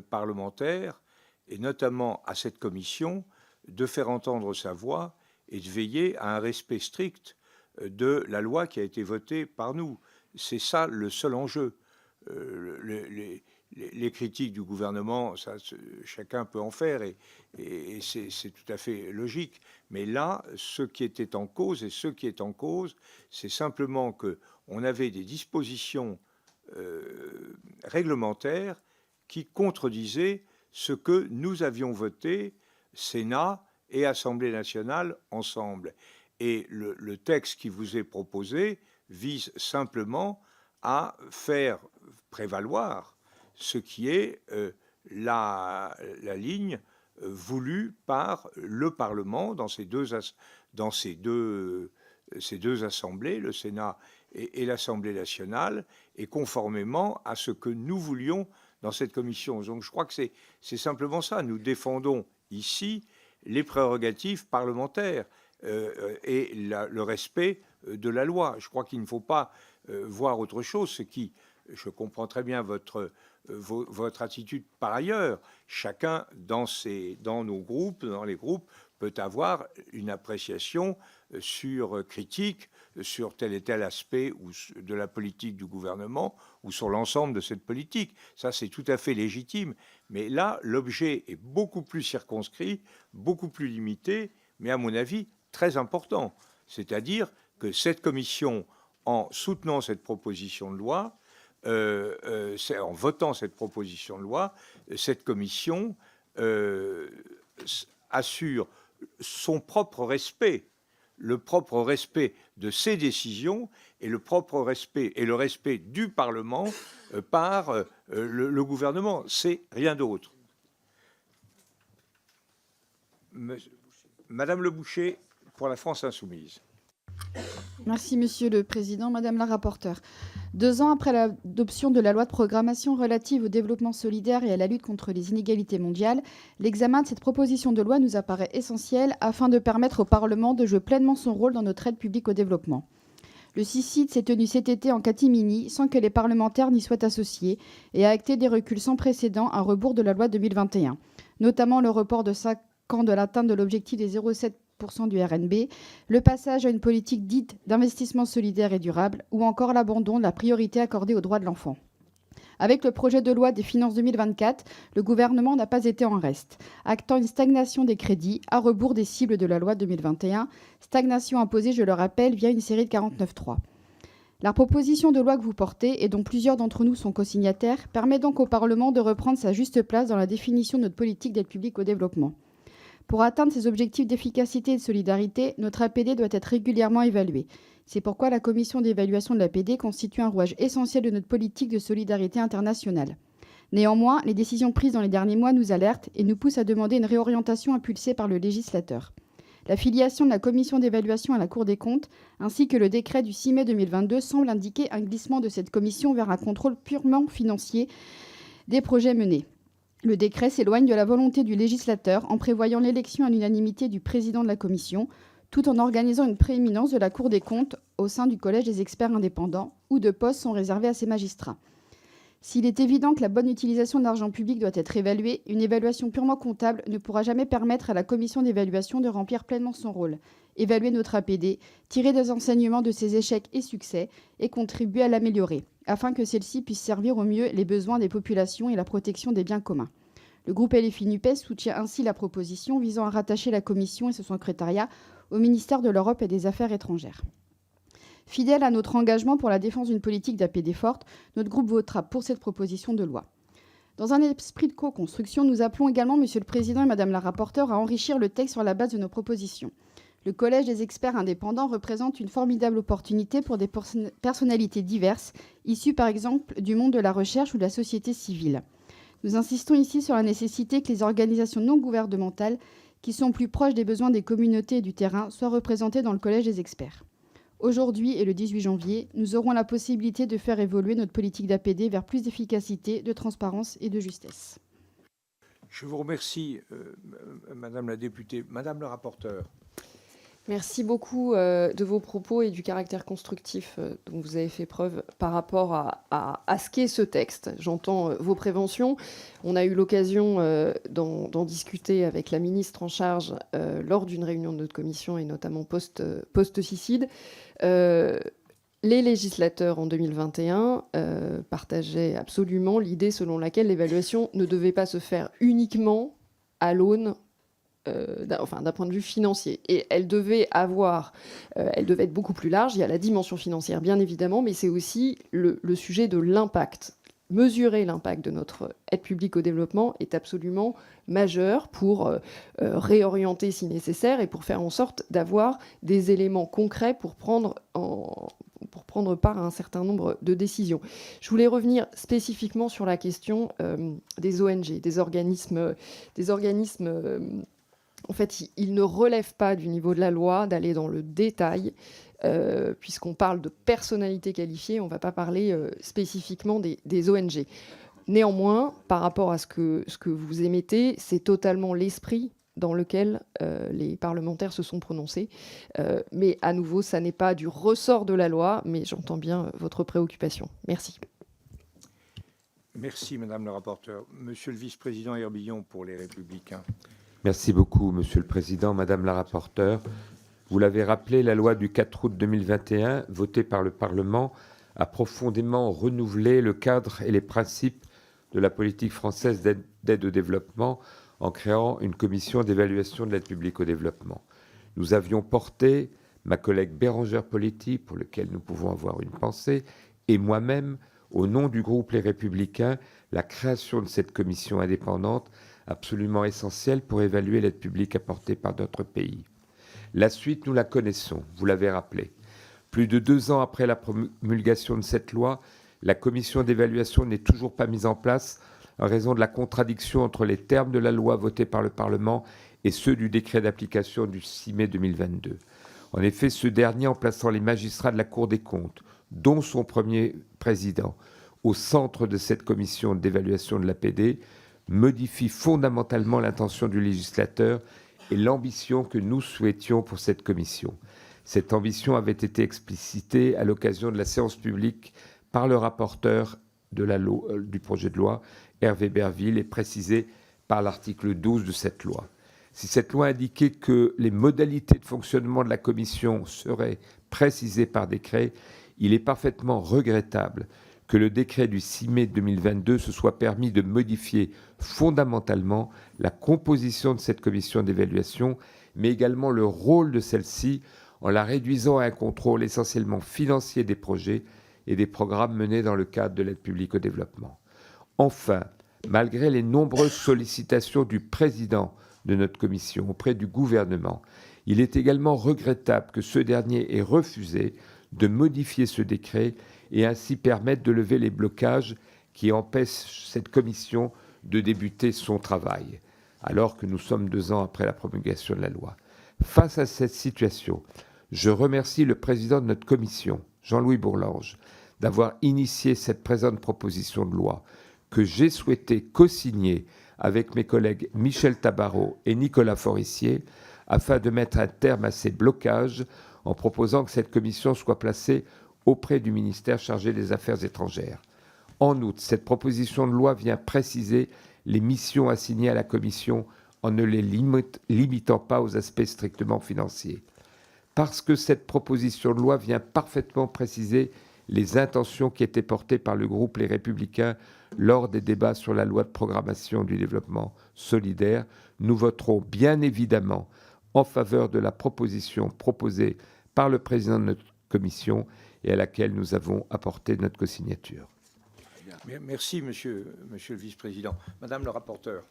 parlementaires, et notamment à cette commission, de faire entendre sa voix et de veiller à un respect strict de la loi qui a été votée par nous. C'est ça le seul enjeu. Les critiques du gouvernement, ça, chacun peut en faire, et c'est tout à fait logique. Mais là, ce qui était en cause, c'est simplement qu'on avait des dispositions réglementaires qui contredisaient ce que nous avions voté, Sénat et Assemblée nationale ensemble. Et le texte qui vous est proposé vise simplement à faire prévaloir ce qui est la ligne voulue par le Parlement dans ces deux assemblées, le Sénat et l'Assemblée nationale, et conformément à ce que nous voulions dans cette commission. Donc je crois que c'est simplement ça. Nous défendons ici les prérogatives parlementaires et le respect de la loi. Je crois qu'il ne faut pas voir autre chose, ce qui, je comprends très bien votre attitude par ailleurs. Chacun dans nos groupes, dans les groupes, peut avoir une appréciation critique sur tel et tel aspect de la politique du gouvernement ou sur l'ensemble de cette politique. Ça, c'est tout à fait légitime. Mais là, l'objet est beaucoup plus circonscrit, beaucoup plus limité, mais à mon avis, très important. C'est-à-dire que cette commission, en soutenant cette proposition de loi, en votant cette proposition de loi, cette commission assure son propre respect, le propre respect de ses décisions et le respect du Parlement par le gouvernement. C'est rien d'autre. Madame Le Boucher, pour la France insoumise. Merci, Monsieur le Président. Madame la rapporteure, 2 ans après l'adoption de la loi de programmation relative au développement solidaire et à la lutte contre les inégalités mondiales, l'examen de cette proposition de loi nous apparaît essentiel afin de permettre au Parlement de jouer pleinement son rôle dans notre aide publique au développement. Le CICID s'est tenu cet été en catimini sans que les parlementaires n'y soient associés et a acté des reculs sans précédent à rebours de la loi 2021, notamment le report de 5 ans de l'atteinte de l'objectif des 0,7% du RNB, le passage à une politique dite d'investissement solidaire et durable, ou encore l'abandon de la priorité accordée aux droits de l'enfant. Avec le projet de loi des finances 2024, le gouvernement n'a pas été en reste, actant une stagnation des crédits à rebours des cibles de la loi 2021, stagnation imposée, je le rappelle, via une série de 49.3. La proposition de loi que vous portez, et dont plusieurs d'entre nous sont co-signataires, permet donc au Parlement de reprendre sa juste place dans la définition de notre politique d'aide publique au développement. Pour atteindre ces objectifs d'efficacité et de solidarité, notre APD doit être régulièrement évaluée. C'est pourquoi la commission d'évaluation de l'APD constitue un rouage essentiel de notre politique de solidarité internationale. Néanmoins, les décisions prises dans les derniers mois nous alertent et nous poussent à demander une réorientation impulsée par le législateur. La filiation de la commission d'évaluation à la Cour des comptes, ainsi que le décret du 6 mai 2022, semblent indiquer un glissement de cette commission vers un contrôle purement financier des projets menés. Le décret s'éloigne de la volonté du législateur en prévoyant l'élection à l'unanimité du président de la commission, tout en organisant une prééminence de la Cour des comptes au sein du Collège des experts indépendants, où deux postes sont réservés à ces magistrats. S'il est évident que la bonne utilisation de l'argent public doit être évaluée, une évaluation purement comptable ne pourra jamais permettre à la commission d'évaluation de remplir pleinement son rôle, évaluer notre APD, tirer des enseignements de ses échecs et succès et contribuer à l'améliorer, afin que celle-ci puisse servir au mieux les besoins des populations et la protection des biens communs. Le groupe LFI-NUPES soutient ainsi la proposition visant à rattacher la commission et son secrétariat au ministère de l'Europe et des Affaires étrangères. Fidèle à notre engagement pour la défense d'une politique d'APD forte, notre groupe votera pour cette proposition de loi. Dans un esprit de co-construction, nous appelons également Monsieur le Président et Madame la rapporteure à enrichir le texte sur la base de nos propositions. Le Collège des experts indépendants représente une formidable opportunité pour des personnalités diverses, issues par exemple du monde de la recherche ou de la société civile. Nous insistons ici sur la nécessité que les organisations non gouvernementales, qui sont plus proches des besoins des communautés et du terrain, soient représentées dans le Collège des experts. Aujourd'hui et le 18 janvier, nous aurons la possibilité de faire évoluer notre politique d'APD vers plus d'efficacité, de transparence et de justesse. Je vous remercie, Madame la députée. Madame le rapporteur. Merci beaucoup de vos propos et du caractère constructif dont vous avez fait preuve par rapport à ce qu'est ce texte. J'entends vos préventions. On a eu l'occasion d'en discuter avec la ministre en charge lors d'une réunion de notre commission et notamment post-Cicide. Les législateurs en 2021 partageaient absolument l'idée selon laquelle l'évaluation ne devait pas se faire uniquement à l'aune d'un point de vue financier. Et elle devait être beaucoup plus large. Il y a la dimension financière, bien évidemment, mais c'est aussi le sujet de l'impact. Mesurer l'impact de notre aide publique au développement est absolument majeur pour réorienter si nécessaire et pour faire en sorte d'avoir des éléments concrets pour prendre part à un certain nombre de décisions. Je voulais revenir spécifiquement sur la question des ONG, des organismes. En fait, il ne relève pas du niveau de la loi d'aller dans le détail, puisqu'on parle de personnalités qualifiées, on ne va pas parler spécifiquement des ONG. Néanmoins, par rapport à ce que vous émettez, c'est totalement l'esprit dans lequel les parlementaires se sont prononcés. Mais à nouveau, ça n'est pas du ressort de la loi, mais j'entends bien votre préoccupation. Merci. Merci, Madame le rapporteur. Monsieur le vice-président Herbillon pour les Républicains. Merci beaucoup, Monsieur le Président, Madame la rapporteure. Vous l'avez rappelé, la loi du 4 août 2021, votée par le Parlement, a profondément renouvelé le cadre et les principes de la politique française d'aide au développement en créant une commission d'évaluation de l'aide publique au développement. Nous avions porté, ma collègue Bérangère Poletti, pour lequel nous pouvons avoir une pensée, et moi-même, au nom du groupe Les Républicains, la création de cette commission indépendante absolument essentielle pour évaluer l'aide publique apportée par notre pays. La suite, nous la connaissons, vous l'avez rappelé. Plus de 2 ans après la promulgation de cette loi, la commission d'évaluation n'est toujours pas mise en place en raison de la contradiction entre les termes de la loi votée par le Parlement et ceux du décret d'application du 6 mai 2022. En effet, ce dernier, en plaçant les magistrats de la Cour des comptes, dont son premier président, au centre de cette commission d'évaluation de l'APD, modifie fondamentalement l'intention du législateur et l'ambition que nous souhaitions pour cette commission. Cette ambition avait été explicitée à l'occasion de la séance publique par le rapporteur du projet de loi, Hervé Berville, et précisée par l'article 12 de cette loi. Si cette loi indiquait que les modalités de fonctionnement de la commission seraient précisées par décret, il est parfaitement regrettable que le décret du 6 mai 2022 se soit permis de modifier fondamentalement la composition de cette commission d'évaluation, mais également le rôle de celle-ci en la réduisant à un contrôle essentiellement financier des projets et des programmes menés dans le cadre de l'aide publique au développement. Enfin, malgré les nombreuses sollicitations du président de notre commission auprès du gouvernement, il est également regrettable que ce dernier ait refusé de modifier ce décret et ainsi permettre de lever les blocages qui empêchent cette commission de débuter son travail, alors que nous sommes 2 ans après la promulgation de la loi. Face à cette situation, je remercie le président de notre commission, Jean-Louis Bourlanges, d'avoir initié cette présente proposition de loi que j'ai souhaité co-signer avec mes collègues Michel Tabarot et Nicolas Forissier afin de mettre un terme à ces blocages en proposant que cette commission soit placée auprès du ministère chargé des Affaires étrangères. En outre, cette proposition de loi vient préciser les missions assignées à la commission en ne les limitant pas aux aspects strictement financiers. Parce que cette proposition de loi vient parfaitement préciser les intentions qui étaient portées par le groupe Les Républicains lors des débats sur la loi de programmation du développement solidaire, nous voterons bien évidemment en faveur de la proposition proposée par le président de notre commission et à laquelle nous avons apporté notre co-signature. Merci, monsieur le vice-président. Madame le rapporteur.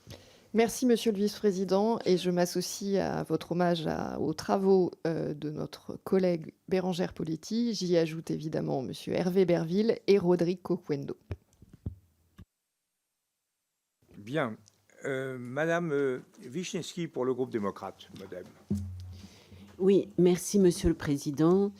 Merci, monsieur le vice-président, et je m'associe à votre hommage aux travaux de notre collègue Bérangère Poletti. J'y ajoute évidemment monsieur Hervé Berville et Rodrigue Coquendo. Bien. Madame Wiśniewski pour le groupe démocrate. Madame. Oui, merci Monsieur le Président.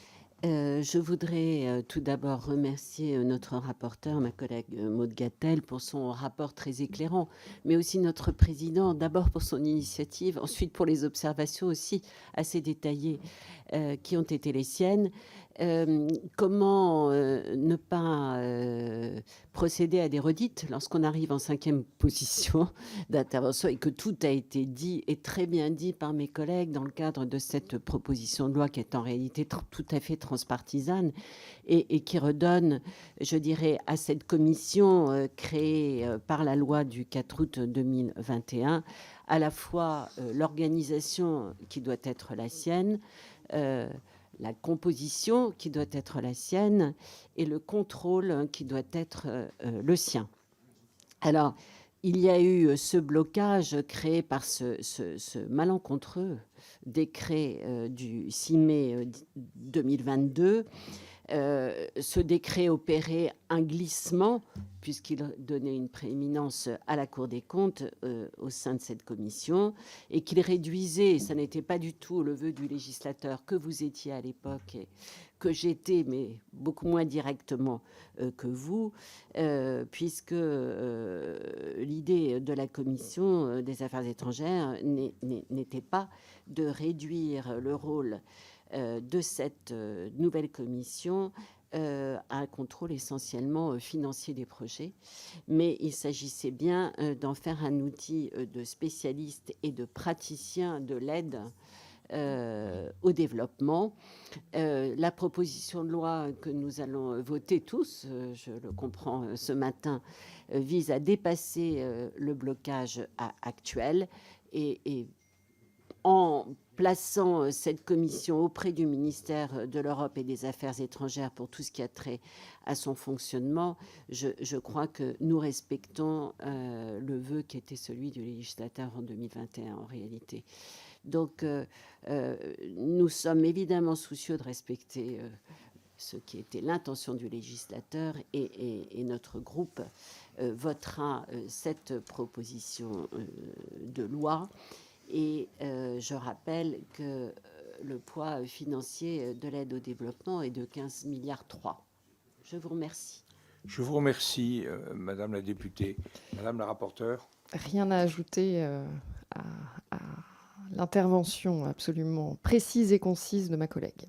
Je voudrais tout d'abord remercier notre rapporteur, ma collègue Maude Gattel, pour son rapport très éclairant, mais aussi notre président, d'abord pour son initiative, ensuite pour les observations aussi assez détaillées qui ont été les siennes. Comment ne pas procéder à des redites lorsqu'on arrive en 5e position d'intervention et que tout a été dit et très bien dit par mes collègues dans le cadre de cette proposition de loi qui est en réalité tout à fait transpartisane et qui redonne, je dirais, à cette commission créée par la loi du 4 août 2021 à la fois l'organisation qui doit être la sienne, la composition qui doit être la sienne et le contrôle qui doit être le sien. Alors, il y a eu ce blocage créé par ce malencontreux décret du 6 mai 2022. Ce décret opérait un glissement puisqu'il donnait une prééminence à la Cour des comptes au sein de cette commission et qu'il réduisait, et ça n'était pas du tout le vœu du législateur que vous étiez à l'époque et que j'étais, mais beaucoup moins directement que vous, puisque l'idée de la commission des affaires étrangères n'était pas de réduire le rôle de cette nouvelle commission à un contrôle essentiellement financier des projets, mais il s'agissait bien d'en faire un outil de spécialistes et de praticiens de l'aide au développement. La proposition de loi que nous allons voter tous, je le comprends ce matin, vise à dépasser le blocage actuel et en plaçant cette commission auprès du ministère de l'Europe et des Affaires étrangères pour tout ce qui a trait à son fonctionnement, je crois que nous respectons le vœu qui était celui du législateur en 2021 en réalité. Donc, nous sommes évidemment soucieux de respecter ce qui était l'intention du législateur et notre groupe votera cette proposition de loi. Et je rappelle que le poids financier de l'aide au développement est de 15,3 milliards. Je vous remercie. Je vous remercie, Madame la députée. Madame la rapporteure. Rien à ajouter à l'intervention absolument précise et concise de ma collègue.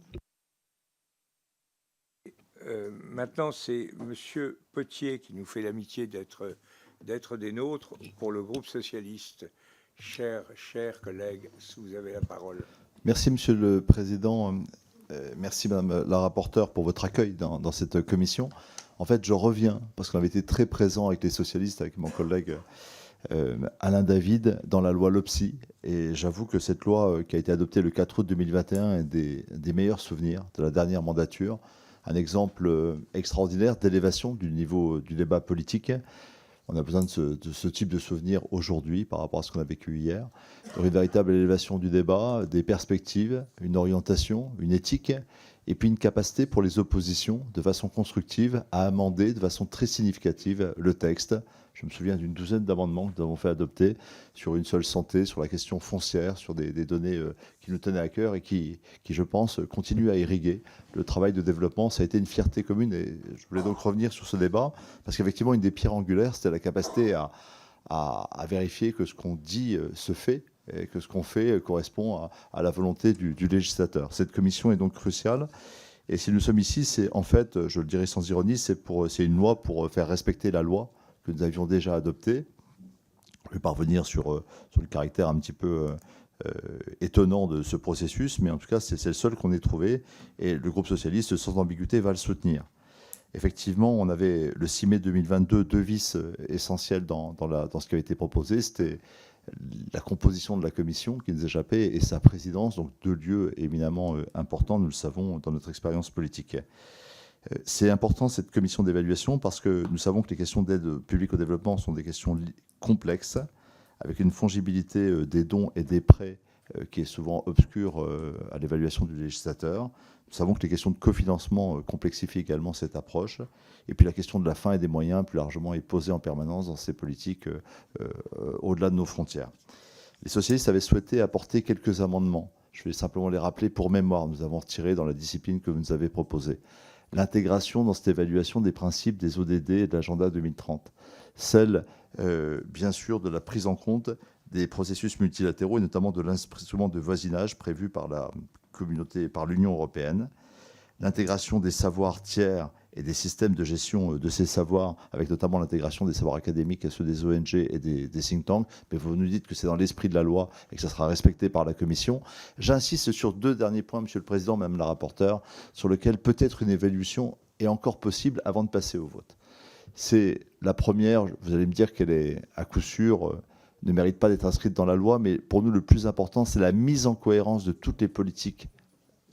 Maintenant, c'est Monsieur Potier qui nous fait l'amitié d'être des nôtres pour le groupe socialiste. Chers collègues, vous avez la parole. Merci, Monsieur le Président. Merci, Madame la rapporteure, pour votre accueil dans cette commission. En fait, je reviens, parce qu'on avait été très présent avec les socialistes, avec mon collègue Alain David, dans la loi LOPSI. Et j'avoue que cette loi qui a été adoptée le 4 août 2021 est des meilleurs souvenirs de la dernière mandature. Un exemple extraordinaire d'élévation du niveau du débat politique. On a besoin de ce type de souvenirs aujourd'hui par rapport à ce qu'on a vécu hier. Une véritable élévation du débat, des perspectives, une orientation, une éthique et puis une capacité pour les oppositions, de façon constructive, à amender de façon très significative le texte. Je me souviens d'une douzaine d'amendements que nous avons fait adopter sur une seule santé, sur la question foncière, sur des données qui nous tenaient à cœur et qui, je pense, continuent à irriguer le travail de développement. Ça a été une fierté commune et je voulais donc revenir sur ce débat parce qu'effectivement, une des pierres angulaires, c'était la capacité à vérifier que ce qu'on dit se fait et que ce qu'on fait correspond à la volonté du législateur. Cette commission est donc cruciale. Et si nous sommes ici, c'est en fait, je le dirais sans ironie, c'est une loi pour faire respecter la loi que nous avions déjà adoptée. Je ne vais pas revenir sur le caractère un petit peu étonnant de ce processus, mais en tout cas, c'est le seul qu'on ait trouvé. Et le groupe socialiste, sans ambiguïté, va le soutenir. Effectivement, on avait le 6 mai 2022 deux vices essentiels dans ce qui avait été proposé. C'était la composition de la commission qui nous échappait et sa présidence, donc deux lieux éminemment importants, nous le savons, dans notre expérience politique. C'est important cette commission d'évaluation parce que nous savons que les questions d'aide publique au développement sont des questions complexes, avec une fongibilité des dons et des prêts qui est souvent obscure à l'évaluation du législateur. Nous savons que les questions de cofinancement complexifient également cette approche. Et puis la question de la fin et des moyens, plus largement, est posée en permanence dans ces politiques au-delà de nos frontières. Les socialistes avaient souhaité apporter quelques amendements. Je vais simplement les rappeler pour mémoire. Nous avons retiré dans la discipline que vous nous avez proposée l'intégration dans cette évaluation des principes des ODD et de l'agenda 2030. Celle, bien sûr, de la prise en compte des processus multilatéraux et notamment de l'instrument de voisinage prévu par la communauté, par l'Union européenne. L'intégration des savoirs tiers et des systèmes de gestion de ces savoirs, avec notamment l'intégration des savoirs académiques et ceux des ONG et des think tanks. Mais vous nous dites que c'est dans l'esprit de la loi et que ça sera respecté par la Commission. J'insiste sur deux derniers points, Monsieur le Président, Madame la rapporteure, sur lesquels peut-être une évaluation est encore possible avant de passer au vote. C'est la première, vous allez me dire qu'elle est à coup sûr ne mérite pas d'être inscrite dans la loi, mais pour nous, le plus important, c'est la mise en cohérence de toutes les politiques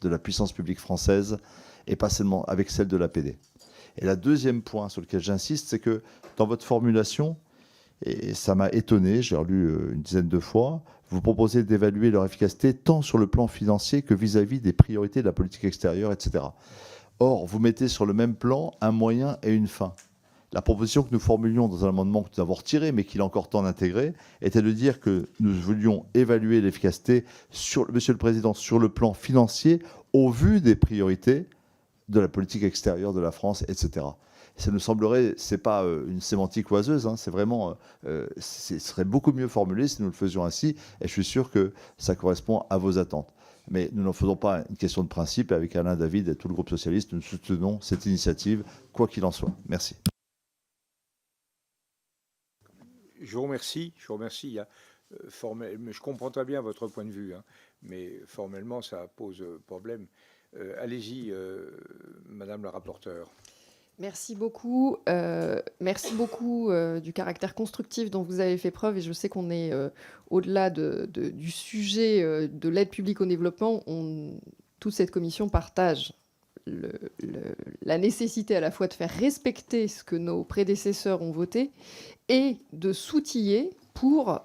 de la puissance publique française et pas seulement avec celle de l'APD. Et le deuxième point sur lequel j'insiste, c'est que dans votre formulation, et ça m'a étonné, j'ai relu une dizaine de fois, vous proposez d'évaluer leur efficacité tant sur le plan financier que vis-à-vis des priorités de la politique extérieure, etc. Or, vous mettez sur le même plan un moyen et une fin. La proposition que nous formulions dans un amendement que nous avons retiré, mais qu'il est encore temps d'intégrer, était de dire que nous voulions évaluer l'efficacité, Monsieur le Président, sur le plan financier, au vu des priorités de la politique extérieure de la France, etc. Ça nous semblerait, c'est pas une sémantique oiseuse, hein, c'est vraiment, ce serait beaucoup mieux formulé si nous le faisions ainsi, et je suis sûr que ça correspond à vos attentes. Mais nous n'en faisons pas une question de principe, et avec Alain David et tout le groupe socialiste, nous soutenons cette initiative, quoi qu'il en soit. Merci. Je vous remercie. Il y a, je comprends très bien votre point de vue, hein, mais formellement, ça pose problème. Allez-y, Madame la rapporteure. Merci beaucoup. Du caractère constructif dont vous avez fait preuve. Et je sais qu'on est au-delà du sujet de l'aide publique au développement. Toute cette commission partage la nécessité à la fois de faire respecter ce que nos prédécesseurs ont voté et de s'outiller pour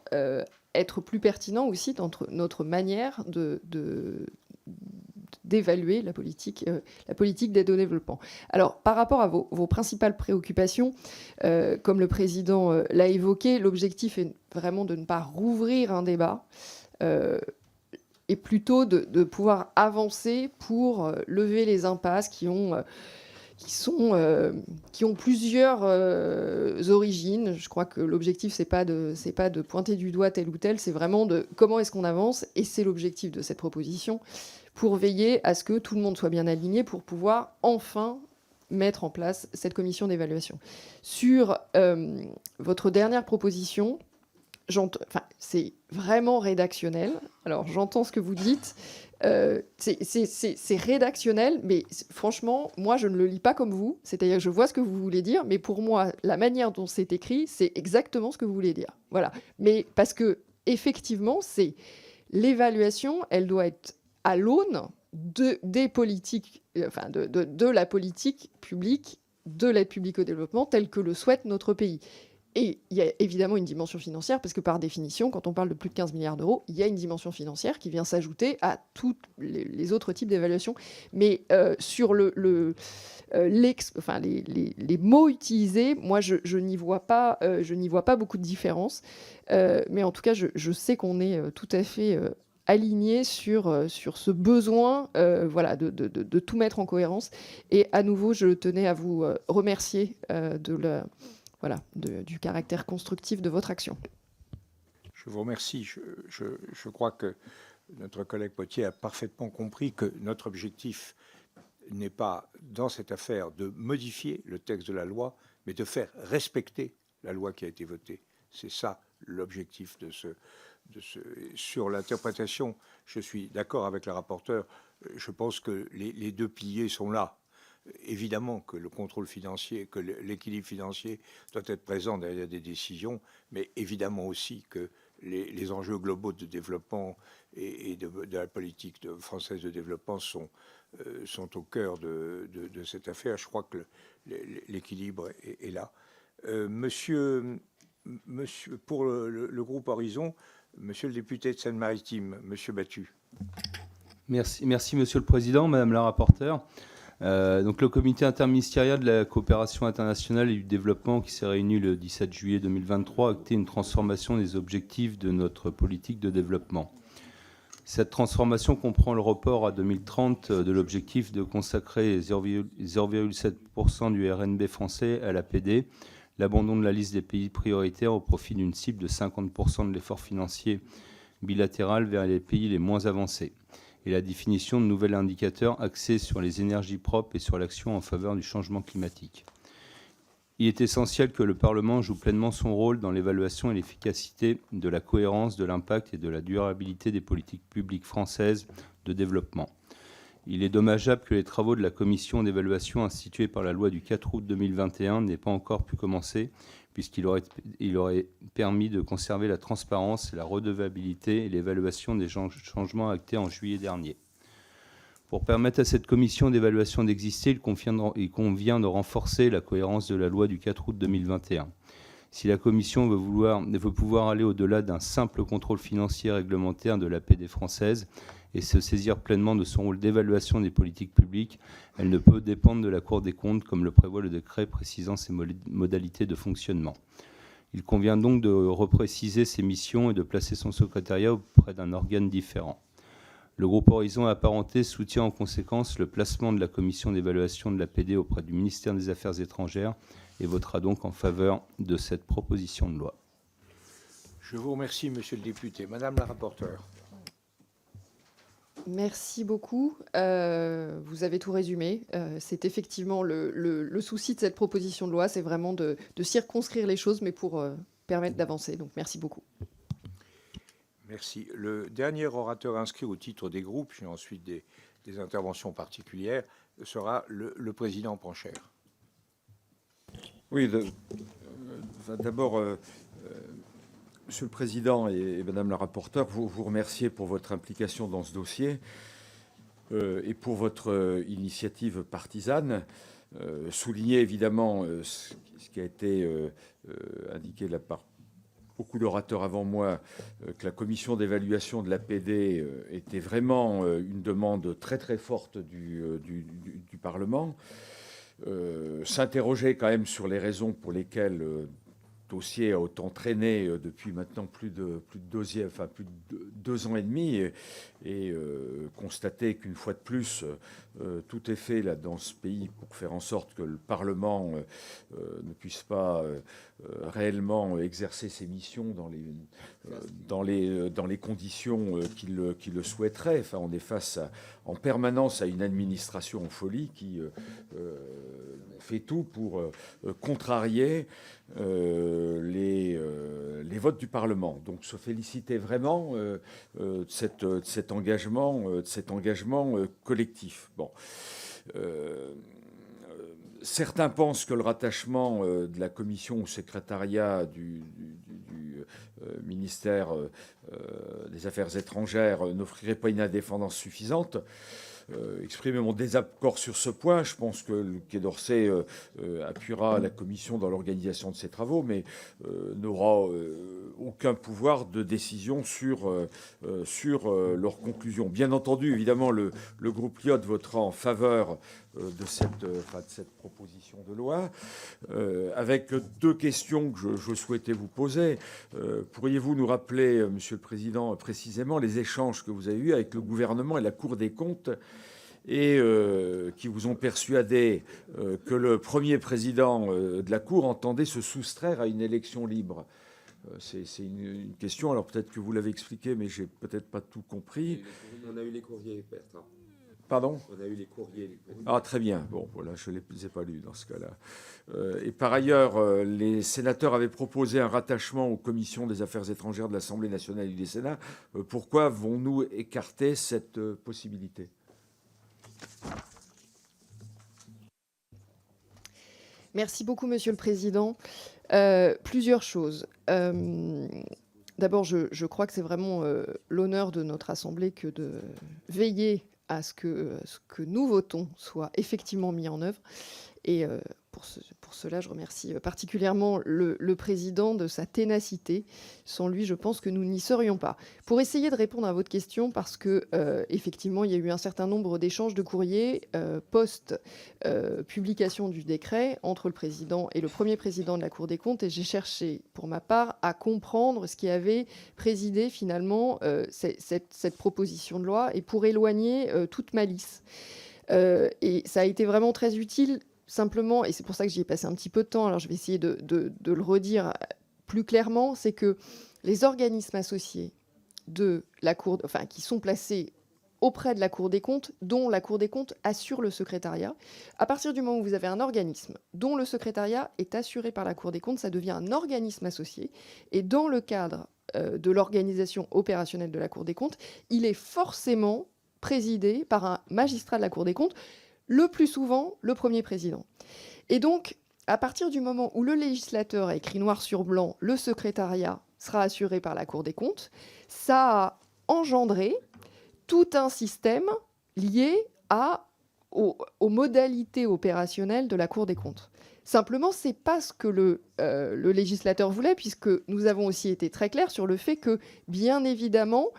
être plus pertinent aussi dans notre manière d'évaluer la politique d'aide au développement. Alors, par rapport à vos principales préoccupations, comme le Président l'a évoqué, l'objectif est vraiment de ne pas rouvrir un débat et plutôt de pouvoir avancer pour lever les impasses qui ont plusieurs origines. Je crois que l'objectif, c'est pas de pointer du doigt tel ou tel, c'est vraiment de comment est-ce qu'on avance, et c'est l'objectif de cette proposition, pour veiller à ce que tout le monde soit bien aligné pour pouvoir enfin mettre en place cette commission d'évaluation. Sur votre dernière proposition, c'est vraiment rédactionnel. Alors, j'entends ce que vous dites. C'est rédactionnel, mais franchement, moi, je ne le lis pas comme vous. C'est-à-dire que je vois ce que vous voulez dire, mais pour moi, la manière dont c'est écrit, c'est exactement ce que vous voulez dire. Voilà. Mais parce que, effectivement, c'est l'évaluation, elle doit être à l'aune des politiques, de la politique publique, de l'aide publique au développement, telle que le souhaite notre pays. Et il y a évidemment une dimension financière, parce que par définition, quand on parle de plus de 15 milliards d'euros, il y a une dimension financière qui vient s'ajouter à tous les autres types d'évaluations. Mais sur les mots utilisés, moi, je n'y vois pas beaucoup de différence. Mais en tout cas, je sais qu'on est tout à fait aligné sur ce besoin de tout mettre en cohérence. Et à nouveau, je tenais à vous remercier du caractère constructif de votre action. Je vous remercie. Je crois que notre collègue Potier a parfaitement compris que notre objectif n'est pas, dans cette affaire, de modifier le texte de la loi, mais de faire respecter la loi qui a été votée. C'est ça l'objectif de ce. Sur l'interprétation, je suis d'accord avec la rapporteure. Je pense que les deux piliers sont là. Évidemment que le contrôle financier, que l'équilibre financier doit être présent derrière des décisions, mais évidemment aussi que les enjeux globaux de développement et de la politique française de développement sont au cœur de cette affaire. Je crois que l'équilibre est là. Monsieur, pour le groupe Horizon, monsieur le député de Seine-Maritime, monsieur Battu. Merci, monsieur le Président, madame la rapporteure. Donc, le comité interministériel de la coopération internationale et du développement qui s'est réuni le 17 juillet 2023 a acté une transformation des objectifs de notre politique de développement. Cette transformation comprend le report à 2030 de l'objectif de consacrer 0,7% du RNB français à l'APD, l'abandon de la liste des pays prioritaires au profit d'une cible de 50% de l'effort financier bilatéral vers les pays les moins avancés, et la définition de nouveaux indicateurs axés sur les énergies propres et sur l'action en faveur du changement climatique. Il est essentiel que le Parlement joue pleinement son rôle dans l'évaluation et l'efficacité de la cohérence, de l'impact et de la durabilité des politiques publiques françaises de développement. Il est dommageable que les travaux de la commission d'évaluation instituée par la loi du 4 août 2021 n'aient pas encore pu commencer, puisqu'il aurait permis de conserver la transparence, la redevabilité et l'évaluation des changements actés en juillet dernier. Pour permettre à cette commission d'évaluation d'exister, il convient de renforcer la cohérence de la loi du 4 août 2021. Si la commission veut pouvoir aller au-delà d'un simple contrôle financier réglementaire de l'APD française et se saisir pleinement de son rôle d'évaluation des politiques publiques, elle ne peut dépendre de la Cour des comptes, comme le prévoit le décret précisant ses modalités de fonctionnement. Il convient donc de repréciser ses missions et de placer son secrétariat auprès d'un organe différent. Le groupe Horizon Apparenté soutient en conséquence le placement de la commission d'évaluation de l'APD auprès du ministère des Affaires étrangères et votera donc en faveur de cette proposition de loi. Je vous remercie, monsieur le député. Madame la rapporteure. Merci beaucoup. Vous avez tout résumé. C'est effectivement le souci de cette proposition de loi, c'est vraiment de circonscrire les choses, mais pour permettre d'avancer. Donc, merci beaucoup. Merci. Le dernier orateur inscrit au titre des groupes, j'ai ensuite des interventions particulières, sera le président Pancher. Oui, d'abord, Monsieur le Président et Madame la rapporteure, vous remercier pour votre implication dans ce dossier et pour votre initiative partisane. Souligner évidemment ce qui a été indiqué par beaucoup d'orateurs avant moi, que la commission d'évaluation de l'APD était vraiment une demande très très forte du Parlement. S'interroger quand même sur les raisons pour lesquelles le dossier a autant traîné depuis maintenant plus de 2 ans et demi et constater qu'une fois de plus tout est fait là dans ce pays pour faire en sorte que le Parlement ne puisse pas réellement exercer ses missions dans les conditions qu'il le souhaiterait. Enfin, on est face en permanence à une administration en folie qui fait tout pour contrarier les votes du Parlement. Donc se féliciter vraiment de cet engagement collectif. Bon. Certains pensent que le rattachement de la commission au secrétariat du ministère des Affaires étrangères n'offrirait pas une indépendance suffisante. exprimer mon désaccord sur ce point. Je pense que le Quai d'Orsay appuiera la Commission dans l'organisation de ses travaux, mais n'aura aucun pouvoir de décision sur leurs conclusions. Bien entendu, évidemment, le groupe Lyot votera en faveur de cette proposition de loi, avec deux questions que je souhaitais vous poser. Pourriez-vous nous rappeler, Monsieur le Président, précisément les échanges que vous avez eus avec le gouvernement et la Cour des comptes et qui vous ont persuadé que le premier président de la Cour entendait se soustraire à une élection libre? C'est une question, alors peut-être que vous l'avez expliqué, mais j'ai peut-être pas tout compris. On a eu les courriers, Bertrand. Pardon? On a eu les courriers. Ah, très bien. Bon, voilà, je ne les ai pas lus dans ce cas-là. Et par ailleurs, les sénateurs avaient proposé un rattachement aux commissions des affaires étrangères de l'Assemblée nationale et du Sénat. Pourquoi avons-nous écarté cette possibilité? Merci beaucoup, Monsieur le Président. Plusieurs choses. D'abord, je crois que c'est vraiment l'honneur de notre Assemblée que de veiller à ce que nous votons soit effectivement mis en œuvre. Et pour cela, je remercie particulièrement le Président de sa ténacité. Sans lui, je pense que nous n'y serions pas. Pour essayer de répondre à votre question, parce que effectivement, il y a eu un certain nombre d'échanges de courriers post-publication du décret entre le Président et le premier Président de la Cour des comptes, et j'ai cherché, pour ma part, à comprendre ce qui avait présidé finalement cette proposition de loi, et pour éloigner toute malice. Et ça a été vraiment très utile. Simplement, et c'est pour ça que j'y ai passé un petit peu de temps, alors je vais essayer de le redire plus clairement, c'est que les organismes associés de la Cour, enfin, qui sont placés auprès de la Cour des comptes, dont la Cour des comptes assure le secrétariat, à partir du moment où vous avez un organisme dont le secrétariat est assuré par la Cour des comptes, ça devient un organisme associé, et dans le cadre de l'organisation opérationnelle de la Cour des comptes, il est forcément présidé par un magistrat de la Cour des comptes, le plus souvent le premier président. Et donc, à partir du moment où le législateur a écrit noir sur blanc, le secrétariat sera assuré par la Cour des comptes, ça a engendré tout un système lié aux modalités opérationnelles de la Cour des comptes. Simplement, c'est pas ce que le législateur voulait, puisque nous avons aussi été très clairs sur le fait que, bien évidemment,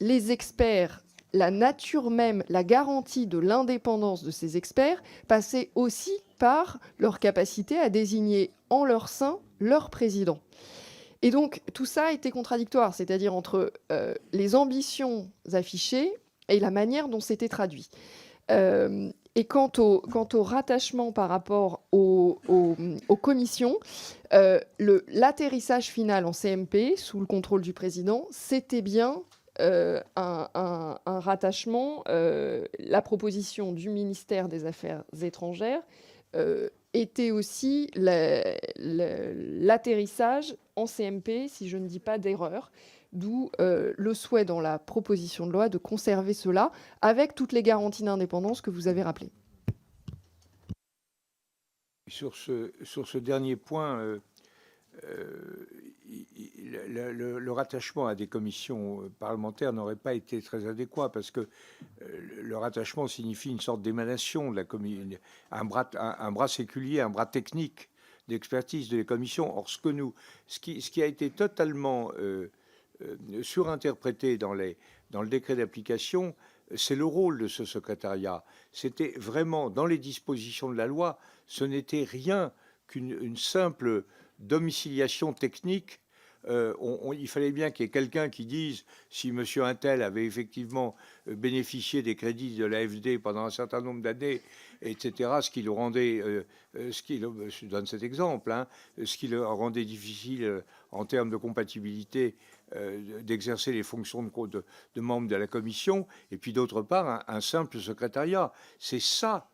les experts, la nature même, la garantie de l'indépendance de ces experts passait aussi par leur capacité à désigner en leur sein leur président. Et donc, tout ça a été contradictoire, c'est-à-dire entre les ambitions affichées et la manière dont c'était traduit. Et quant au rattachement par rapport aux commissions, l'atterrissage final en CMP, sous le contrôle du président, c'était bien un rattachement. La proposition du ministère des Affaires étrangères était aussi l'atterrissage en CMP, si je ne dis pas d'erreur, d'où le souhait dans la proposition de loi de conserver cela avec toutes les garanties d'indépendance que vous avez rappelées. Sur ce dernier point, le rattachement à des commissions parlementaires n'aurait pas été très adéquat, parce que le rattachement signifie une sorte d'émanation de la commission, un bras séculier, un bras technique d'expertise de la commission. Or, ce qui a été totalement surinterprété dans le décret d'application, c'est le rôle de ce secrétariat. C'était vraiment, dans les dispositions de la loi, ce n'était rien qu'une simple domiciliation technique. Il fallait bien qu'il y ait quelqu'un qui dise si M. Untel avait effectivement bénéficié des crédits de l'AFD pendant un certain nombre d'années, etc., ce qui le rendait, je donne cet exemple, ce qui le rendait difficile en termes de compatibilité d'exercer les fonctions de membre de la commission, et puis d'autre part un simple secrétariat. C'est ça,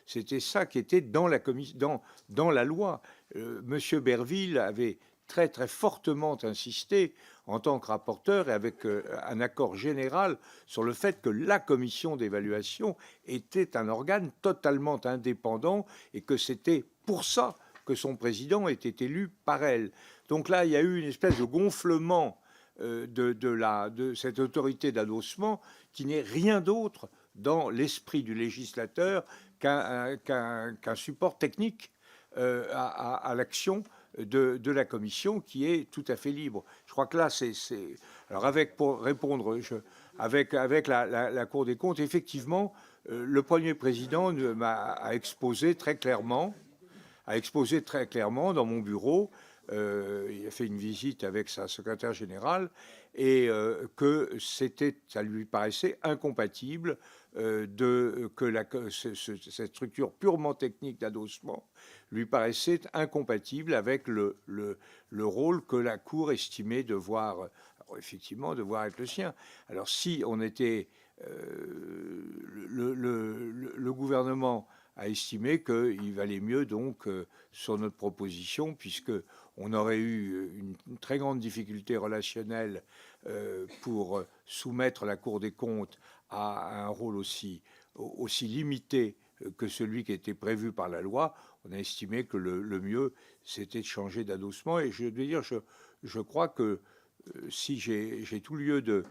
c'était ça qui était dans la loi. Monsieur Berville avait très très fortement insisté en tant que rapporteur et avec un accord général sur le fait que la commission d'évaluation était un organe totalement indépendant et que c'était pour ça que son président était élu par elle. Donc là, il y a eu une espèce de gonflement de cette autorité d'adossement qui n'est rien d'autre dans l'esprit du législateur qu'un support technique à l'action de la Commission, qui est tout à fait libre. Je crois que là, alors pour répondre, avec la Cour des comptes, effectivement, le Premier président a exposé très clairement dans mon bureau. Il a fait une visite avec sa secrétaire générale et que ça lui paraissait incompatible cette structure purement technique d'adossement lui paraissait incompatible avec le rôle que la Cour estimait devoir être le sien. Alors si on était le gouvernement a estimé qu'il valait mieux donc sur notre proposition, puisque on aurait eu une très grande difficulté relationnelle pour soumettre la Cour des comptes à un rôle aussi limité que celui qui était prévu par la loi. On a estimé que le mieux, c'était de changer d'adossement. Et je dois dire, je crois que si j'ai tout lieu de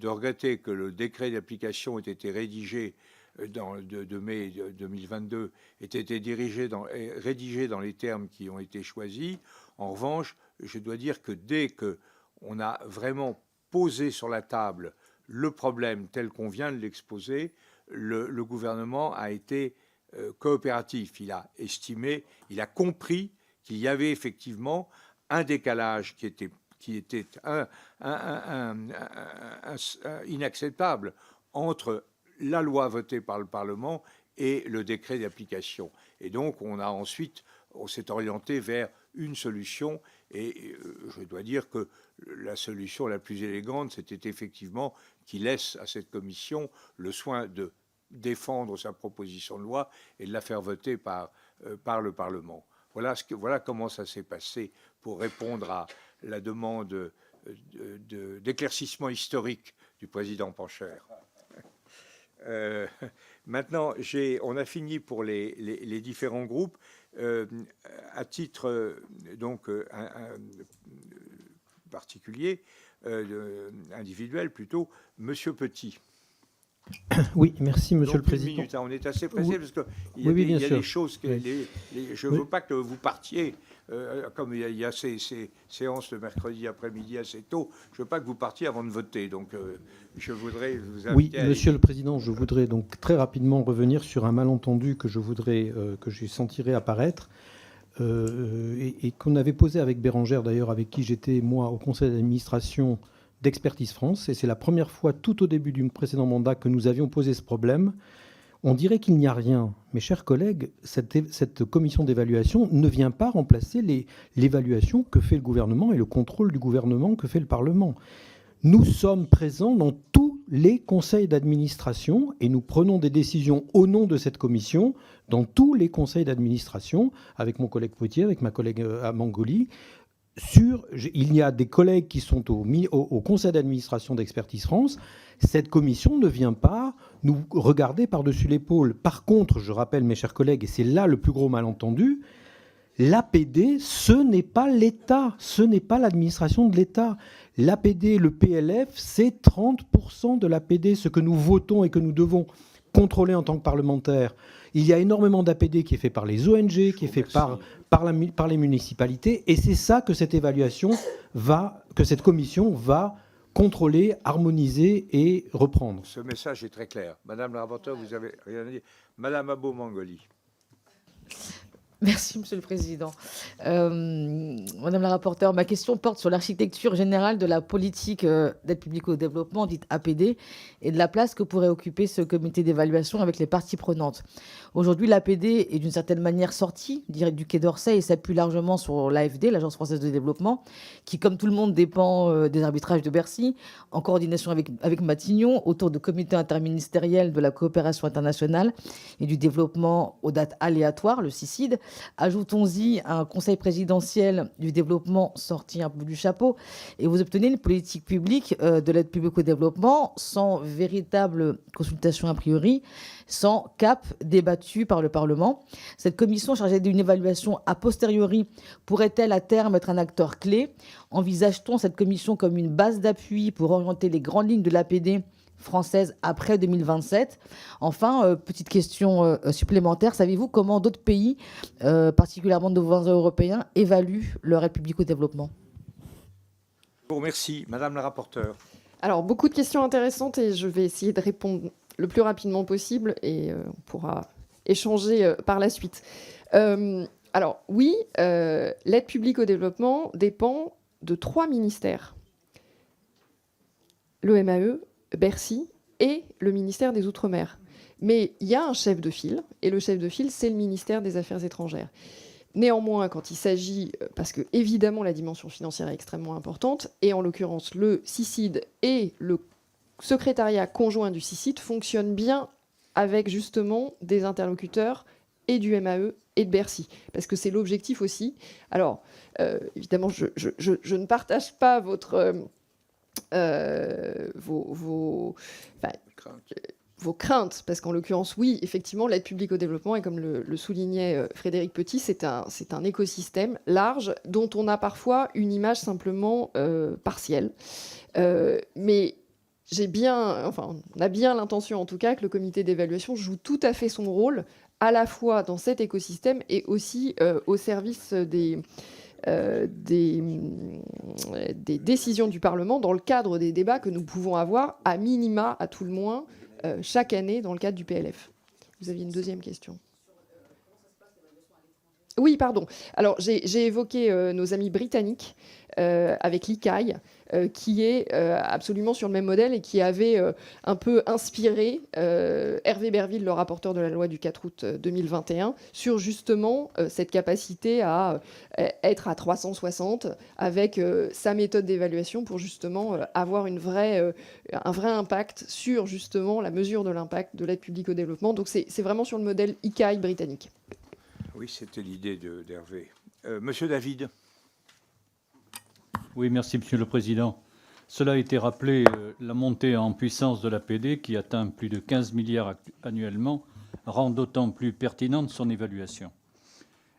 regretter que le décret d'application ait été rédigé de mai 2022 ait été rédigé dans les termes qui ont été choisis. En revanche, je dois dire que dès qu'on a vraiment posé sur la table le problème tel qu'on vient de l'exposer, le gouvernement a été coopératif. Il a estimé, il a compris qu'il y avait effectivement un décalage qui était inacceptable entre la loi votée par le Parlement et le décret d'application. Et donc, on s'est orienté vers une solution. Et je dois dire que la solution la plus élégante, c'était effectivement qu'il laisse à cette commission le soin de défendre sa proposition de loi et de la faire voter par le Parlement. Voilà comment ça s'est passé pour répondre à la demande d'éclaircissement historique du président Pancher. Maintenant, on a fini pour les différents groupes. À titre particulier, individuel plutôt, Monsieur Petit. Oui, merci Monsieur le Président. Une minute, on est assez pressé parce qu'il y a des choses que je ne veux pas que vous partiez, comme il y a ces séances le mercredi après-midi assez tôt, je ne veux pas que vous partiez avant de voter. Donc je voudrais vous inviter Oui, Monsieur le Président, je voudrais donc très rapidement revenir sur un malentendu que je sentirais apparaître et qu'on avait posé avec Bérangère, d'ailleurs, avec qui j'étais, moi, au conseil d'administration d'Expertise France, et c'est la première fois tout au début du précédent mandat que nous avions posé ce problème. On dirait qu'il n'y a rien. Mes chers collègues, cette commission d'évaluation ne vient pas remplacer l'évaluation que fait le gouvernement et le contrôle du gouvernement que fait le Parlement. Nous sommes présents dans tous les conseils d'administration et nous prenons des décisions au nom de cette commission dans tous les conseils d'administration, avec mon collègue Potier, avec ma collègue Amangoli. Il y a des collègues qui sont au conseil d'administration d'Expertise France. Cette commission ne vient pas nous regarder par-dessus l'épaule. Par contre, je rappelle, mes chers collègues, et c'est là le plus gros malentendu, l'APD, ce n'est pas l'État, ce n'est pas l'administration de l'État. L'APD, le PLF, c'est 30% de l'APD, ce que nous votons et que nous devons contrôler en tant que parlementaires. Il y a énormément d'APD qui est fait par les ONG, qui est fait par les municipalités, et c'est ça que cette cette commission va contrôler, harmoniser et reprendre. Ce message est très clair. Madame la rapporteure, vous avez rien à dire. Madame Abo-Mangoli. Merci, Monsieur le Président. Madame la rapporteure, ma question porte sur l'architecture générale de la politique d'aide publique au développement, dite APD, et de la place que pourrait occuper ce comité d'évaluation avec les parties prenantes. Aujourd'hui, l'APD est d'une certaine manière sortie du Quai d'Orsay et s'appuie largement sur l'AFD, l'Agence française de développement, qui, comme tout le monde, dépend des arbitrages de Bercy, en coordination avec Matignon, autour de comités interministériels de la coopération internationale et du développement aux dates aléatoires, le CICID. Ajoutons-y un conseil présidentiel du développement sorti un peu du chapeau et vous obtenez une politique publique de l'aide publique au développement sans véritable consultation a priori, sans cap débattu par le Parlement. Cette commission chargée d'une évaluation a posteriori pourrait-elle à terme être un acteur clé ? Envisage-t-on cette commission comme une base d'appui pour orienter les grandes lignes de l'APD française après 2027? Enfin, petite question supplémentaire, savez-vous comment d'autres pays, particulièrement nos voisins européens, évaluent leur aide publique au développement? Je vous remercie. Madame la rapporteure. Alors, beaucoup de questions intéressantes et je vais essayer de répondre le plus rapidement possible et on pourra échanger par la suite. Alors, oui, l'aide publique au développement dépend de 3 ministères. Le MAE, Bercy et le ministère des Outre-mer. Mais il y a un chef de file, et le chef de file, c'est le ministère des Affaires étrangères. Néanmoins, quand il s'agit, parce que évidemment la dimension financière est extrêmement importante, et en l'occurrence le CICID et le secrétariat conjoint du CICID fonctionnent bien avec justement des interlocuteurs et du MAE et de Bercy, parce que c'est l'objectif aussi. Alors, évidemment, je ne partage pas votre... vos craintes, parce qu'en l'occurrence, oui, effectivement, l'aide publique au développement, et comme le soulignait Frédéric Petit, c'est un écosystème large dont on a parfois une image simplement partielle. Mais on a bien l'intention, en tout cas, que le comité d'évaluation joue tout à fait son rôle, à la fois dans cet écosystème et aussi au service des décisions du Parlement dans le cadre des débats que nous pouvons avoir, à minima, à tout le moins, chaque année dans le cadre du PLF. Vous aviez une deuxième question. Oui, pardon. Alors, j'ai évoqué nos amis britanniques avec l'ICAI, qui est absolument sur le même modèle et qui avait un peu inspiré Hervé Berville, le rapporteur de la loi du 4 août 2021, sur justement cette capacité à être à 360 avec sa méthode d'évaluation pour justement avoir un vrai impact sur justement la mesure de l'impact de l'aide publique au développement. Donc c'est vraiment sur le modèle ICAI britannique. Oui, c'était l'idée d'Hervé. Monsieur David. Oui, merci, Monsieur le Président. Cela a été rappelé, la montée en puissance de l'APD, qui atteint plus de 15 milliards annuellement, rend d'autant plus pertinente son évaluation.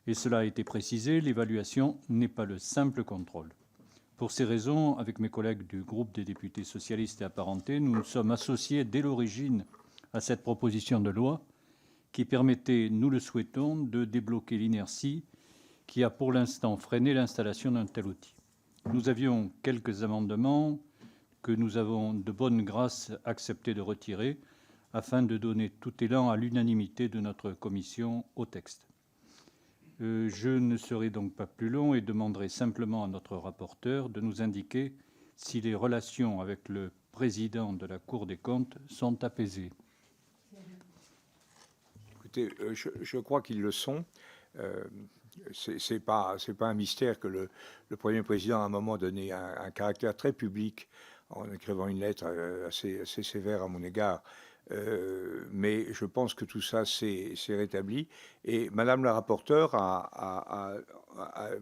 Et cela a été précisé, l'évaluation n'est pas le simple contrôle. Pour ces raisons, avec mes collègues du groupe des députés socialistes et apparentés, nous nous sommes associés dès l'origine à cette proposition de loi qui permettait, nous le souhaitons, de débloquer l'inertie qui a pour l'instant freiné l'installation d'un tel outil. Nous avions quelques amendements que nous avons de bonne grâce accepté de retirer afin de donner tout élan à l'unanimité de notre commission au texte. Je ne serai donc pas plus long et demanderai simplement à notre rapporteur de nous indiquer si les relations avec le président de la Cour des comptes sont apaisées. Écoutez, je crois qu'ils le sont. C'est pas un mystère que le Premier président, à un moment, donné un caractère très public en écrivant une lettre assez sévère à mon égard. Mais je pense que tout ça s'est rétabli. Et Madame la rapporteure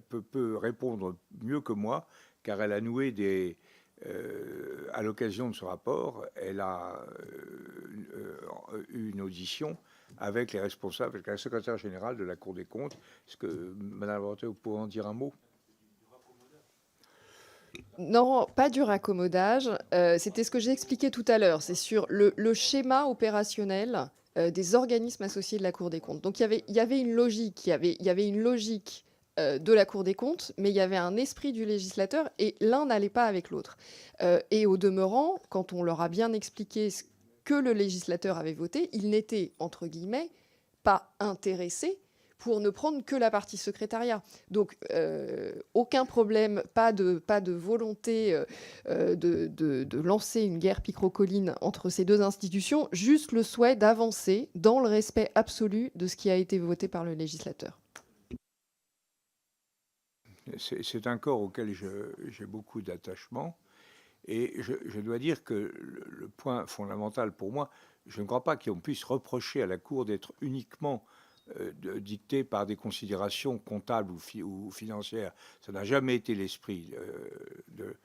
peut répondre mieux que moi, car elle a noué à l'occasion de ce rapport, elle a eu une audition avec les responsables, avec la secrétaire générale de la Cour des comptes. Est-ce que, Madame la rapporteure, vous pouvez en dire un mot? Non, pas du raccommodage. C'était ce que j'ai expliqué tout à l'heure. C'est sur le schéma opérationnel des organismes associés de la Cour des comptes. Donc il y avait une logique, il y avait une logique de la Cour des comptes, mais il y avait un esprit du législateur et l'un n'allait pas avec l'autre. Et au demeurant, quand on leur a bien expliqué ce que le législateur avait voté, il n'était, entre guillemets, pas intéressé pour ne prendre que la partie secrétariat. Donc, aucun problème, pas de volonté de lancer une guerre picrocolline entre ces deux institutions, juste le souhait d'avancer dans le respect absolu de ce qui a été voté par le législateur. C'est un corps auquel j'ai beaucoup d'attachement. Et je dois dire que le point fondamental pour moi, je ne crois pas qu'on puisse reprocher à la Cour d'être uniquement dictée par notre comptables ou financières. Ça n'a jamais été l'esprit de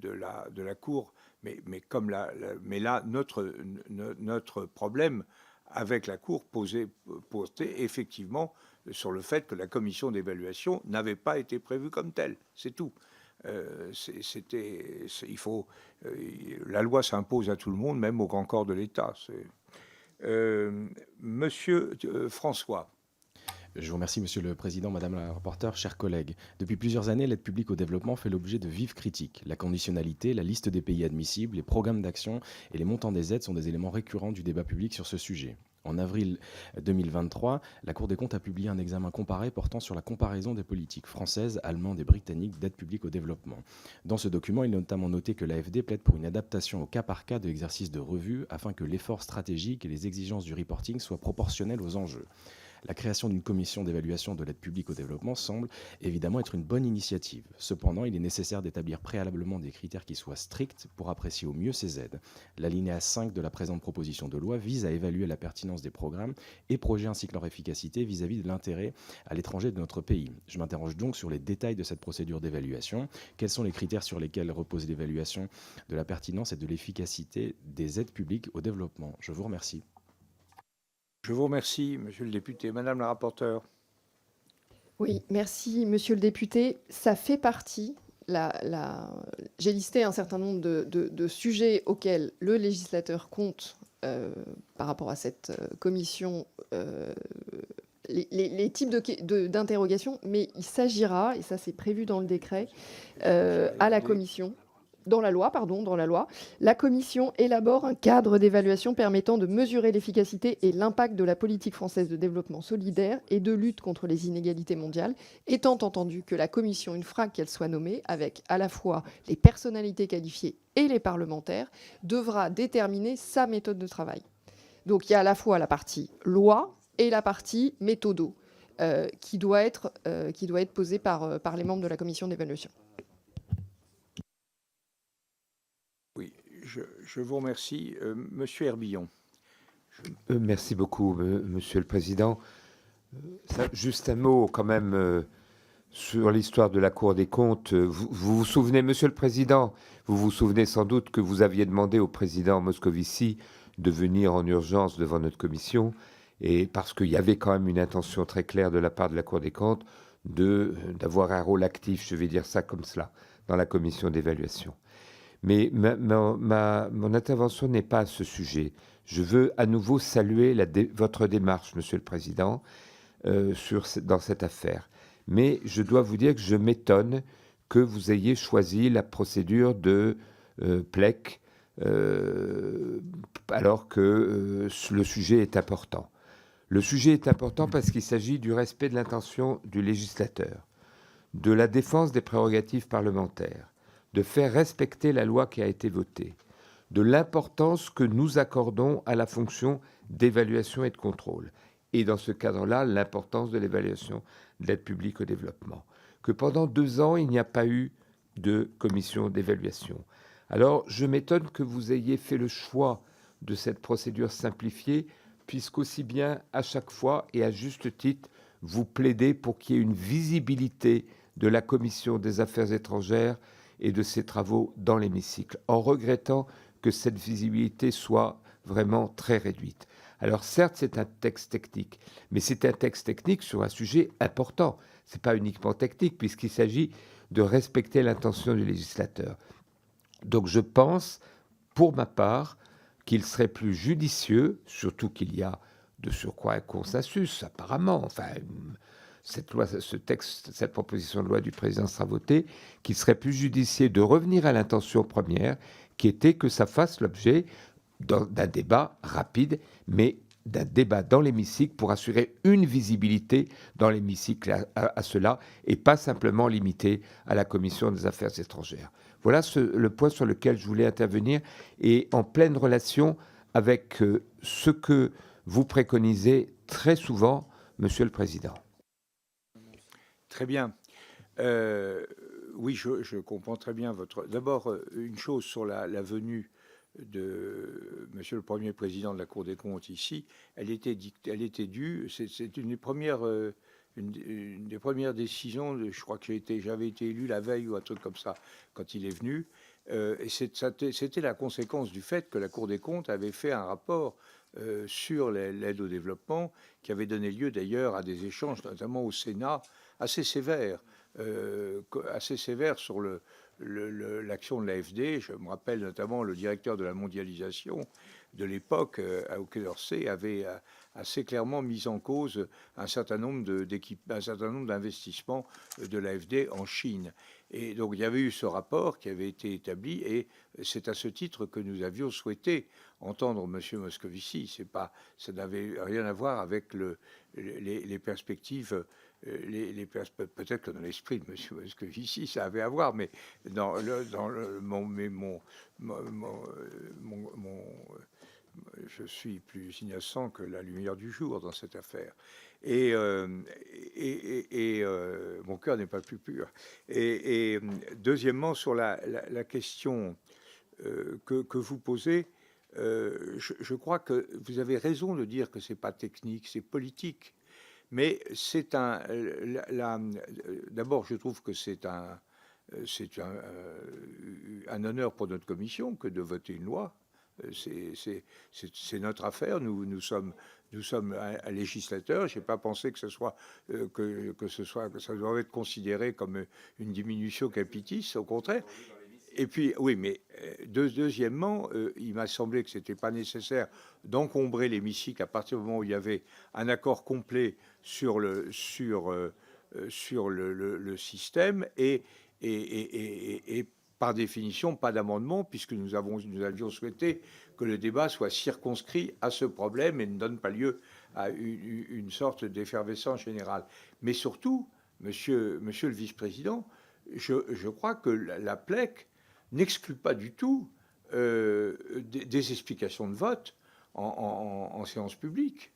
la Cour. Mais là, notre problème avec la Cour posait effectivement sur le fait que la commission d'évaluation n'avait pas été prévue comme telle. C'est tout. La loi s'impose à tout le monde, même au grand corps de l'État. Monsieur François. Je vous remercie, Monsieur le Président, Madame la rapporteure, chers collègues. Depuis plusieurs années, l'aide publique au développement fait l'objet de vives critiques. La conditionnalité, la liste des pays admissibles, les programmes d'action et les montants des aides sont des éléments récurrents du débat public sur ce sujet. En avril 2023, la Cour des comptes a publié un examen comparé portant sur la comparaison des politiques françaises, allemandes et britanniques d'aide publique au développement. Dans ce document, il est notamment noté que l'AFD plaide pour une adaptation au cas par cas de l'exercice de revue afin que l'effort stratégique et les exigences du reporting soient proportionnels aux enjeux. La création d'une commission d'évaluation de l'aide publique au développement semble évidemment être une bonne initiative. Cependant, il est nécessaire d'établir préalablement des critères qui soient stricts pour apprécier au mieux ces aides. L'alinéa 5 de la présente proposition de loi vise à évaluer la pertinence des programmes et projets ainsi que leur efficacité vis-à-vis de l'intérêt à l'étranger de notre pays. Je m'interroge donc sur les détails de cette procédure d'évaluation. Quels sont les critères sur lesquels repose l'évaluation de la pertinence et de l'efficacité des aides publiques au développement? Je vous remercie. Je vous remercie, monsieur le député. Madame la rapporteure. Oui, merci, monsieur le député. Ça fait partie, j'ai listé un certain nombre de sujets auxquels le législateur compte par rapport à cette commission, les types d'interrogations, mais il s'agira, et ça c'est prévu dans le décret, à la commission... Dans la loi, la Commission élabore un cadre d'évaluation permettant de mesurer l'efficacité et l'impact de la politique française de développement solidaire et de lutte contre les inégalités mondiales, étant entendu que la Commission, une fois qu'elle soit nommée, avec à la fois les personnalités qualifiées et les parlementaires, devra déterminer sa méthode de travail. Donc il y a à la fois la partie loi et la partie méthodo qui doit être posée par les membres de la Commission d'évaluation. Oui, je vous remercie. Monsieur Herbillon. Merci beaucoup, Monsieur le Président. Juste un mot quand même sur l'histoire de la Cour des comptes. Vous vous souvenez, Monsieur le Président, vous vous souvenez sans doute que vous aviez demandé au président Moscovici de venir en urgence devant notre commission, et parce qu'il y avait quand même une intention très claire de la part de la Cour des comptes d'avoir un rôle actif, je vais dire ça comme cela, dans la commission d'évaluation. Mais mon intervention n'est pas à ce sujet. Je veux à nouveau saluer votre démarche, Monsieur le Président, dans cette affaire. Mais je dois vous dire que je m'étonne que vous ayez choisi la procédure de PLEC alors que le sujet est important. Le sujet est important parce qu'il s'agit du respect de l'intention du législateur, de la défense des prérogatives parlementaires, de faire respecter la loi qui a été votée, de l'importance que nous accordons à la fonction d'évaluation et de contrôle. Et dans ce cadre-là, l'importance de l'évaluation de l'aide publique au développement. Que pendant 2 ans, il n'y a pas eu de commission d'évaluation. Alors, je m'étonne que vous ayez fait le choix de cette procédure simplifiée, puisqu'aussi bien, à chaque fois, et à juste titre, vous plaidez pour qu'il y ait une visibilité de la Commission des Affaires étrangères et de ses travaux dans l'hémicycle, en regrettant que cette visibilité soit vraiment très réduite. Alors certes, c'est un texte technique, mais c'est un texte technique sur un sujet important. Ce n'est pas uniquement technique, puisqu'il s'agit de respecter l'intention du législateur. Donc je pense, pour ma part, qu'il serait plus judicieux, surtout qu'il y a de surcroît un consensus, apparemment, enfin... Cette proposition de loi du président sera votée, qu'il serait plus judicieux de revenir à l'intention première, qui était que ça fasse l'objet d'un débat rapide, mais d'un débat dans l'hémicycle pour assurer une visibilité dans l'hémicycle à cela, et pas simplement limité à la Commission des Affaires étrangères. Voilà le point sur lequel je voulais intervenir, et en pleine relation avec ce que vous préconisez très souvent, Monsieur le Président. Très bien. Oui, je comprends très bien votre... D'abord, une chose sur la venue de Monsieur le Premier Président de la Cour des comptes ici, elle était due, c'est une des premières décisions, je crois que j'avais été élu la veille ou un truc comme ça quand il est venu, et c'était la conséquence du fait que la Cour des comptes avait fait un rapport sur l'aide au développement qui avait donné lieu d'ailleurs à des échanges, notamment au Sénat, assez sévères assez sévère sur l'action de l'AFD. Je me rappelle notamment le directeur de la mondialisation de l'époque, au Quai d'Orsay, avait assez clairement mis en cause un certain nombre d'investissements de l'AFD en Chine. Et donc il y avait eu ce rapport qui avait été établi, et c'est à ce titre que nous avions souhaité entendre M. Moscovici. Ça n'avait rien à voir avec les perspectives. Peut-être que dans l'esprit de M. Moscovici, ça avait à voir, mais je suis plus innocent que la lumière du jour dans cette affaire. Et mon cœur n'est pas plus pur. Et deuxièmement, sur la question que vous posez, je crois que vous avez raison de dire que ce n'est pas technique, c'est politique. Mais c'est d'abord, je trouve que c'est un honneur pour notre commission que de voter une loi. C'est notre affaire. Nous sommes un législateur. Je n'ai pas pensé que ça doit être considéré comme une diminution capitis. Au contraire. Et puis, oui, mais deuxièmement, il m'a semblé que ce n'était pas nécessaire d'encombrer l'hémicycle à partir du moment où il y avait un accord complet sur le système et par définition, pas d'amendement, puisque nous avions souhaité que le débat soit circonscrit à ce problème et ne donne pas lieu à une sorte d'effervescence générale. Mais surtout, monsieur le vice-président, je crois que la PLEC n'exclut pas du tout des explications de vote en séance publique.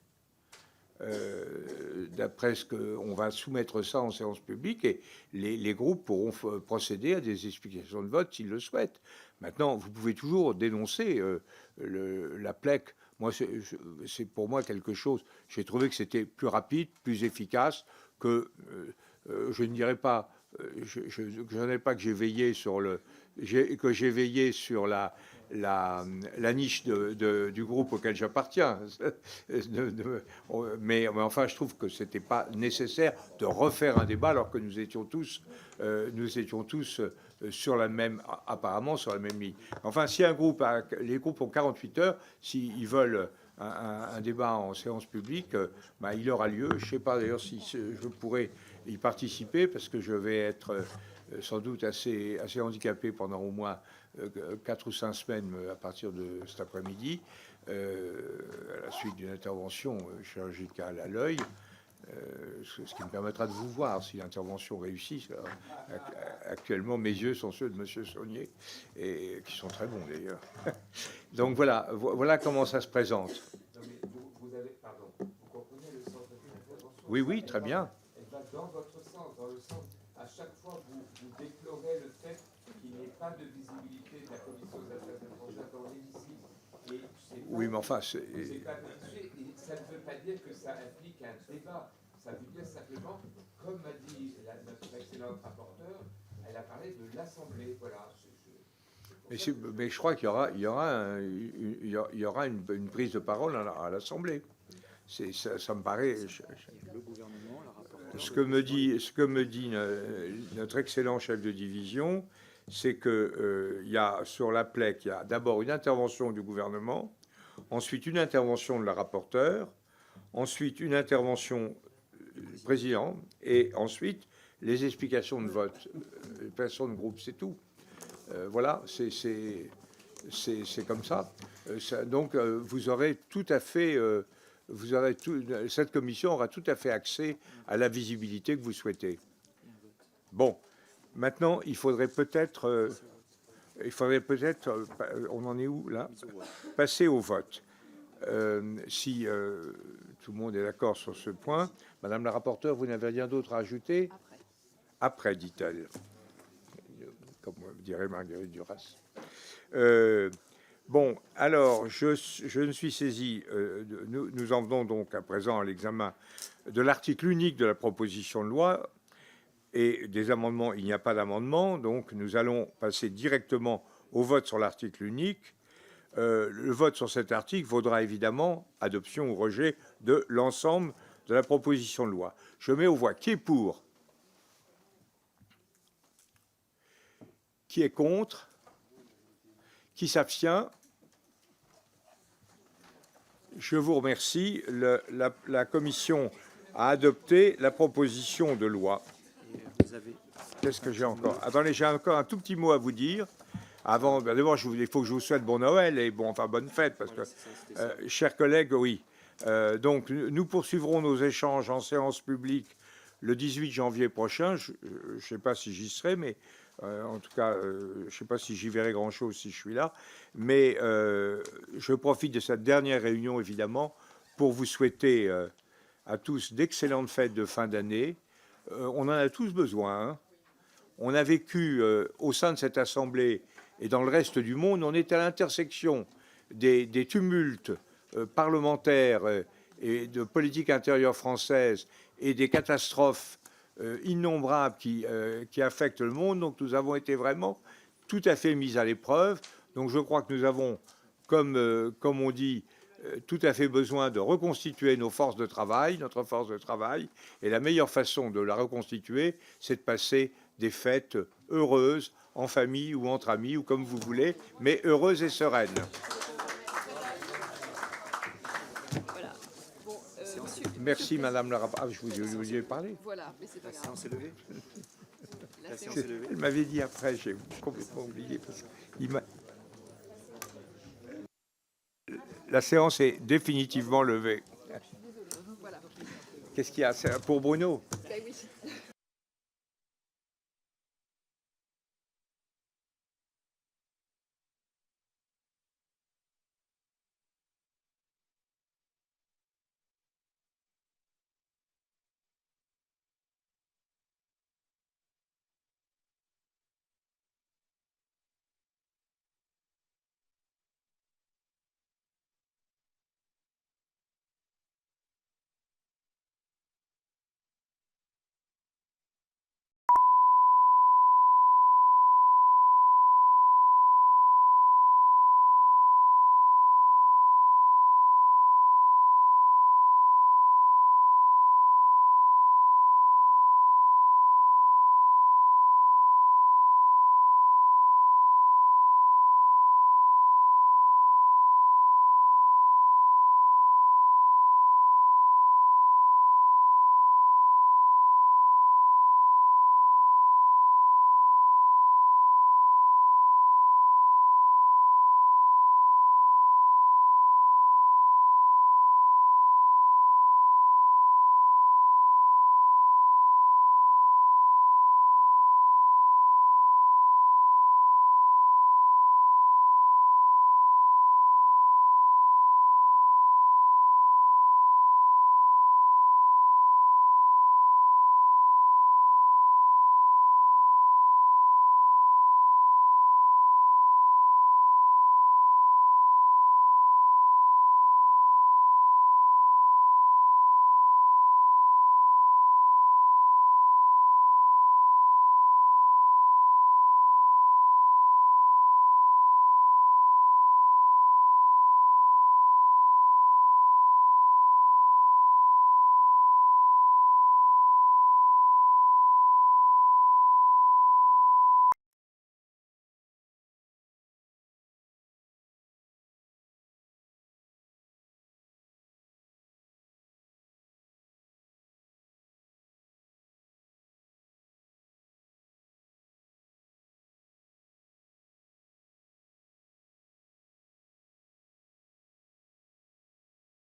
D'après ce qu'on va soumettre ça en séance publique, et les groupes pourront procéder à des explications de vote s'ils le souhaitent. Maintenant, vous pouvez toujours dénoncer la PLEC. Moi, c'est pour moi quelque chose. J'ai trouvé que c'était plus rapide, plus efficace que je ne dirais pas. Je ne dirais pas que j'ai veillé sur la niche du groupe auquel j'appartiens. Mais enfin, je trouve que ce n'était pas nécessaire de refaire un débat alors que nous étions tous sur la même, apparemment sur la même ligne. Enfin, si les groupes ont 48 heures, s'ils veulent un débat en séance publique, il aura lieu. Je ne sais pas d'ailleurs si je pourrais y participer, parce que je vais être sans doute assez handicapé pendant au moins 4 ou 5 semaines à partir de cet après-midi, à la suite d'une intervention chirurgicale à l'œil, ce qui me permettra de vous voir si l'intervention réussit. Actuellement, mes yeux sont ceux de M. Saunier, et qui sont très bons d'ailleurs. Donc voilà comment ça se présente. Non, mais vous comprenez le sens de l'intervention? Oui, très bien. Elle va dans votre sens, dans le sens, à chaque fois, vous déplorez le fait qu'il n'y ait pas de visibilité de la Commission des affaires étrangères dans l'hémicycle. Oui, mais enfin, ça ne veut pas dire que ça implique un débat. Ça veut dire simplement, comme m'a dit notre excellente rapporteure, elle a parlé de l'Assemblée. Voilà. Mais je crois qu'il y aura une prise de parole à l'Assemblée. Ça me paraît. Ce que me dit notre excellent chef de division, c'est que sur la PLEC, il y a d'abord une intervention du gouvernement, ensuite une intervention de la rapporteure, ensuite une intervention du président, et ensuite les explications de vote, explications de groupe, c'est tout. Voilà, c'est comme ça. Donc vous aurez tout à fait, cette commission aura tout à fait accès à la visibilité que vous souhaitez. Bon, maintenant il faudrait peut-être, on en est où là? Passer au vote. Si tout le monde est d'accord sur ce point, Madame la rapporteure, vous n'avez rien d'autre à ajouter? Après, dit-elle. Comme dirait Marguerite Duras. Bon, alors, je ne suis saisi. Nous en venons donc à présent à l'examen de l'article unique de la proposition de loi et des amendements. Il n'y a pas d'amendement, donc nous allons passer directement au vote sur l'article unique. Le vote sur cet article vaudra évidemment adoption ou rejet de l'ensemble de la proposition de loi. Je mets aux voix qui est pour. Qui est contre? Qui s'abstient? Je vous remercie. La commission a adopté la proposition de loi. Qu'est-ce que j'ai encore? Attendez, j'ai encore un tout petit mot à vous dire. Avant, d'abord, il faut que je vous souhaite bon Noël et bonne fête, parce que, chers collègues, oui. Donc, nous poursuivrons nos échanges en séance publique le 18 janvier prochain. Je ne sais pas si j'y serai, mais en tout cas, je ne sais pas si j'y verrai grand-chose si je suis là. Mais je profite de cette dernière réunion, évidemment, pour vous souhaiter à tous d'excellentes fêtes de fin d'année. On en a tous besoin. Hein. On a vécu au sein de cette Assemblée et dans le reste du monde, on est à l'intersection des tumultes parlementaires et de politique intérieure française et des catastrophes innombrables qui affectent le monde. Donc nous avons été vraiment tout à fait mis à l'épreuve. Donc je crois que nous avons, comme on dit, tout à fait besoin de reconstituer nos forces de travail, notre force de travail. Et la meilleure façon de la reconstituer, c'est de passer des fêtes heureuses, en famille ou entre amis, ou comme vous voulez, mais heureuses et sereines. Voilà. Bon, merci, Madame la rapporteure. Ah, je vous ai parlé. Voilà, mais c'est pas grave. La séance est levée. La séance est levée. Elle m'avait dit après, j'ai complètement oublié. La séance est définitivement levée. Qu'est-ce qu'il y a? C'est pour Bruno?